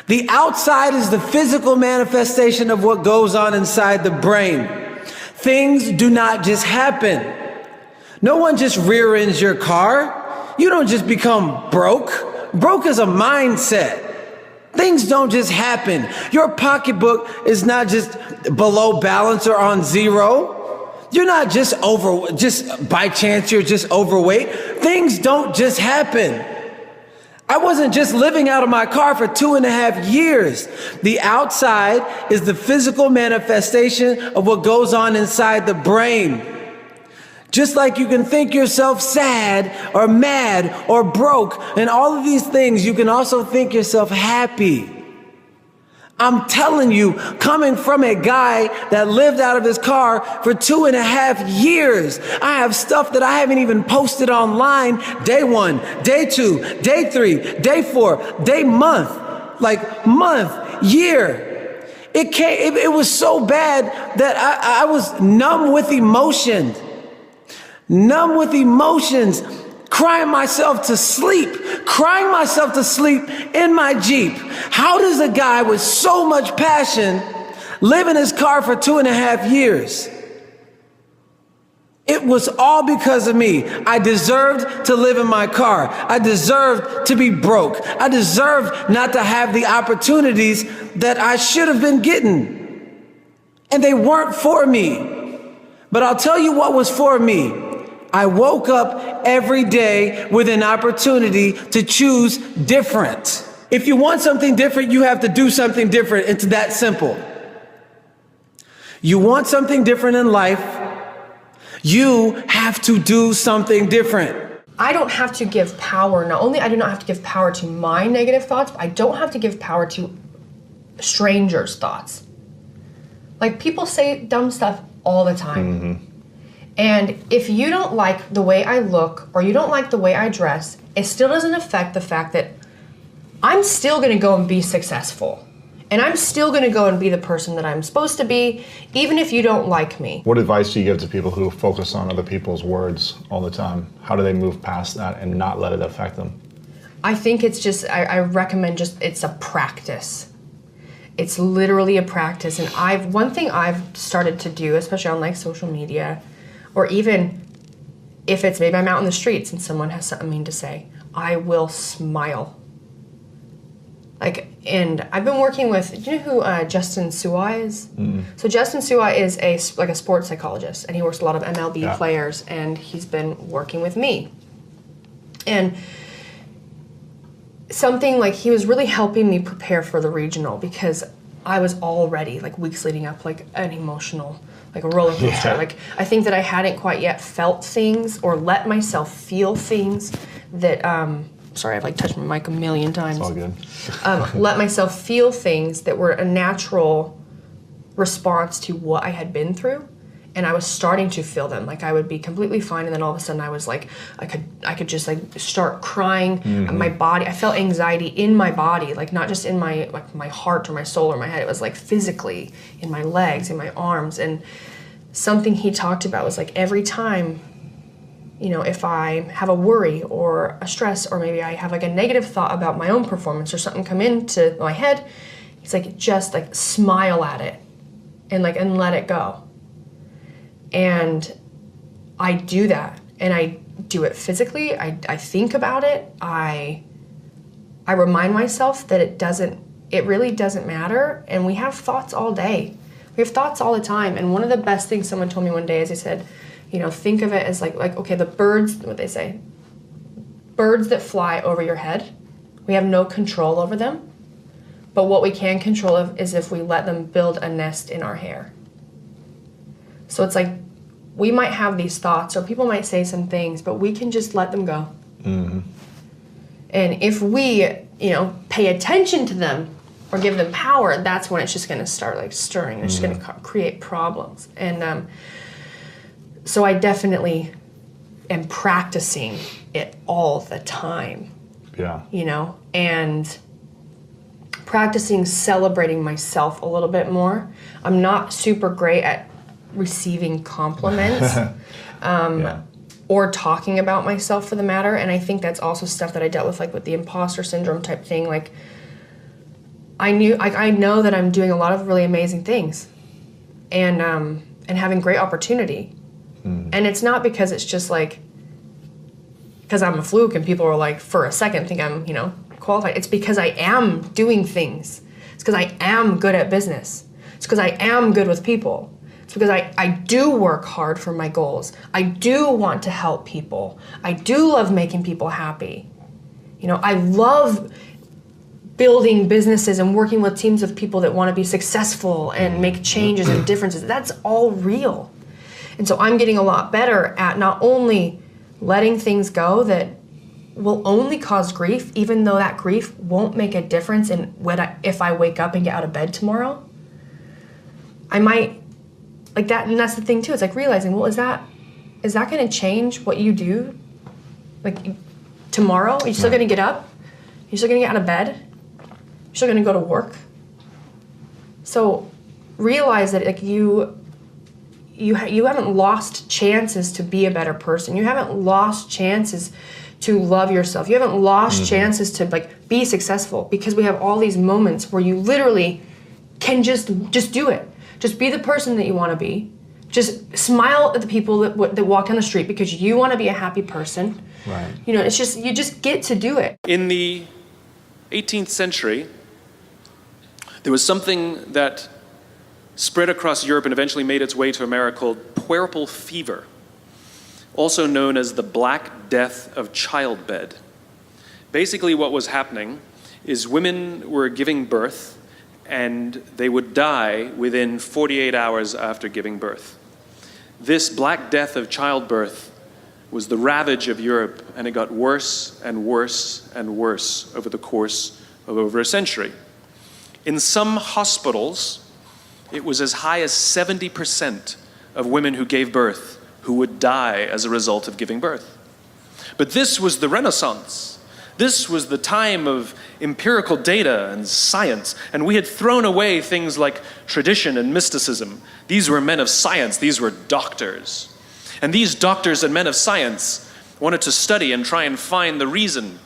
The outside is the physical manifestation of what goes on inside the brain. Things do not just happen. No one just rear ends your car. You don't just become broke. Broke is a mindset. Things don't just happen. Your pocketbook is not just below balance or on zero. You're not just by chance you're just overweight. Things don't just happen. I wasn't just living out of my car for 2.5 years. The outside is the physical manifestation of what goes on inside the brain. Just like you can think yourself sad or mad or broke and all of these things, you can also think yourself happy. I'm telling you, coming from a guy that lived out of his car for 2.5 years, I have stuff that I haven't even posted online. Day 1, day 2, day 3, day 4, day month, year. It was so bad that I was numb with emotions. Numb with emotions, crying myself to sleep in my Jeep. How does a guy with so much passion live in his car for 2.5 years? It was all because of me. I deserved to live in my car. I deserved to be broke. I deserved not to have the opportunities that I should have been getting. and they weren't for me. But I'll tell you what was for me. I woke up every day with an opportunity to choose different. If you want something different, you have to do something different. It's that simple. You want something different in life, you have to do something different. I don't have to give power. Not only I do not have to give power to my negative thoughts, but I don't have to give power to strangers' thoughts. Like, people say dumb stuff all the time. And if you don't like the way I look or you don't like the way I dress, it still doesn't affect the fact that I'm still going to go and be successful. And I'm still going to go and be the person that I'm supposed to be, even if you don't like me. What advice do you give to people who focus on other people's words all the time? How do they move past that and not let it affect them? I think it's just, I recommend it's a practice. It's literally a practice. And one thing I've started to do, especially on like social media, or even if it's maybe I'm out in the streets and someone has something mean to say, I will smile. And I've been working with, do you know who Justin Suai is? So Justin Suai is a sports psychologist, and he works with a lot of MLB players, and he's been working with me. And something like, he was really helping me prepare for the regional, because I was already weeks leading up, an emotional, a roller coaster. Yeah. I think that I hadn't quite yet felt things or let myself feel things that, sorry, I've touched my mic a million times. It's all good. Let myself feel things that were a natural response to what I had been through. And I was starting to feel them. I would be completely fine, and then all of a sudden I was I could just start crying. My body, I felt anxiety in my body, not just in my my heart or my soul or my head. It was physically in my legs, in my arms. And something he talked about was every time, if I have a worry or a stress, or maybe I have a negative thought about my own performance or something come into my head, he's just smile at it and let it go. And I do that, and I do it physically. I think about it. I remind myself that it really doesn't matter. And we have thoughts all day. We have thoughts all the time. And one of the best things someone told me one day is, they said, think of it as okay, the birds, what they say, birds that fly over your head, we have no control over them. But what we can control is if we let them build a nest in our hair. So it's we might have these thoughts, or people might say some things, but we can just let them go. And if we, pay attention to them or give them power, that's when it's just going to start stirring. It's just going to create problems. And so I definitely am practicing it all the time. Yeah. And practicing celebrating myself a little bit more. I'm not super great at receiving compliments or talking about myself, for the matter. And I think that's also stuff that I dealt with the imposter syndrome type thing. I know that I'm doing a lot of really amazing things and having great opportunity. And it's not because it's just because I'm a fluke and people are for a second think I'm qualified. It's because I am doing things. It's because I am good at business. It's because I am good with people. It's because I do work hard for my goals. I do want to help people. I do love making people happy. I love building businesses and working with teams of people that want to be successful and make changes and differences. That's all real. And so I'm getting a lot better at not only letting things go that will only cause grief, even though that grief won't make a difference in if I wake up and get out of bed tomorrow. I might that, and that's the thing too. It's realizing, well, is that going to change what you do? Tomorrow, are you still going to get up? You're still going to get out of bed? You're still going to go to work? So realize that you haven't lost chances to be a better person. You haven't lost chances to love yourself. You haven't lost chances to be successful, because we have all these moments where you literally can just do it. Just be the person that you want to be. Just smile at the people that walk down the street because you want to be a happy person. Right. It's just, you just get to do it. In the 18th century, there was something that spread across Europe and eventually made its way to America called puerperal fever, also known as the Black Death of Childbed. Basically what was happening is women were giving birth and they would die within 48 hours after giving birth. This Black Death of childbirth was the ravage of Europe, and it got worse and worse and worse over the course of over a century. In some hospitals, it was as high as 70% of women who gave birth who would die as a result of giving birth. But this was the Renaissance. This was the time of empirical data and science, and we had thrown away things like tradition and mysticism. These were men of science, these were doctors. And these doctors and men of science wanted to study and try and find the reason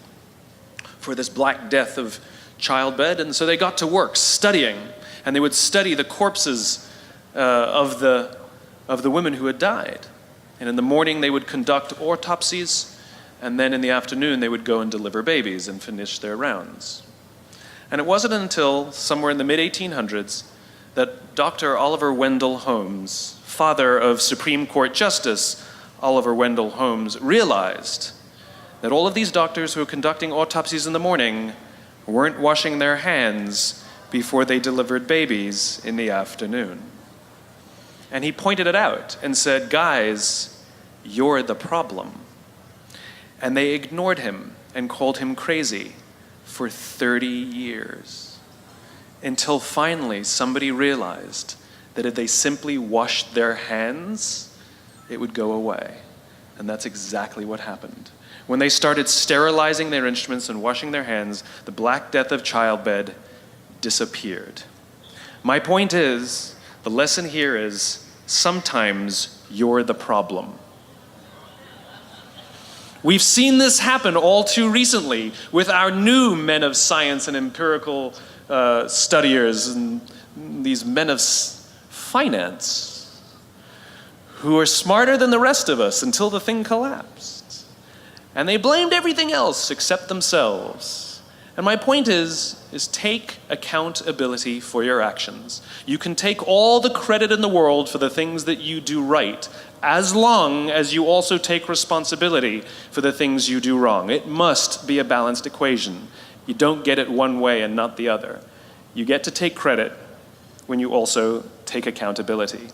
for this Black Death of childbed, and so they got to work studying, and they would study the corpses of the women who had died. And in the morning they would conduct autopsies, and then in the afternoon they would go and deliver babies and finish their rounds. And it wasn't until somewhere in the mid-1800s that Dr. Oliver Wendell Holmes, father of Supreme Court Justice Oliver Wendell Holmes, realized that all of these doctors who were conducting autopsies in the morning weren't washing their hands before they delivered babies in the afternoon. And he pointed it out and said, "Guys, you're the problem." And they ignored him and called him crazy for 30 years. Until finally somebody realized that if they simply washed their hands, it would go away. And that's exactly what happened. When they started sterilizing their instruments and washing their hands, the Black Death of childbed disappeared. My point is, the lesson here is, sometimes you're the problem. We've seen this happen all too recently with our new men of science and empirical studiers and these men of finance who are smarter than the rest of us until the thing collapsed. And they blamed everything else except themselves. And my point is take accountability for your actions. You can take all the credit in the world for the things that you do right, as long as you also take responsibility for the things you do wrong. It must be a balanced equation. You don't get it one way and not the other. You get to take credit when you also take accountability.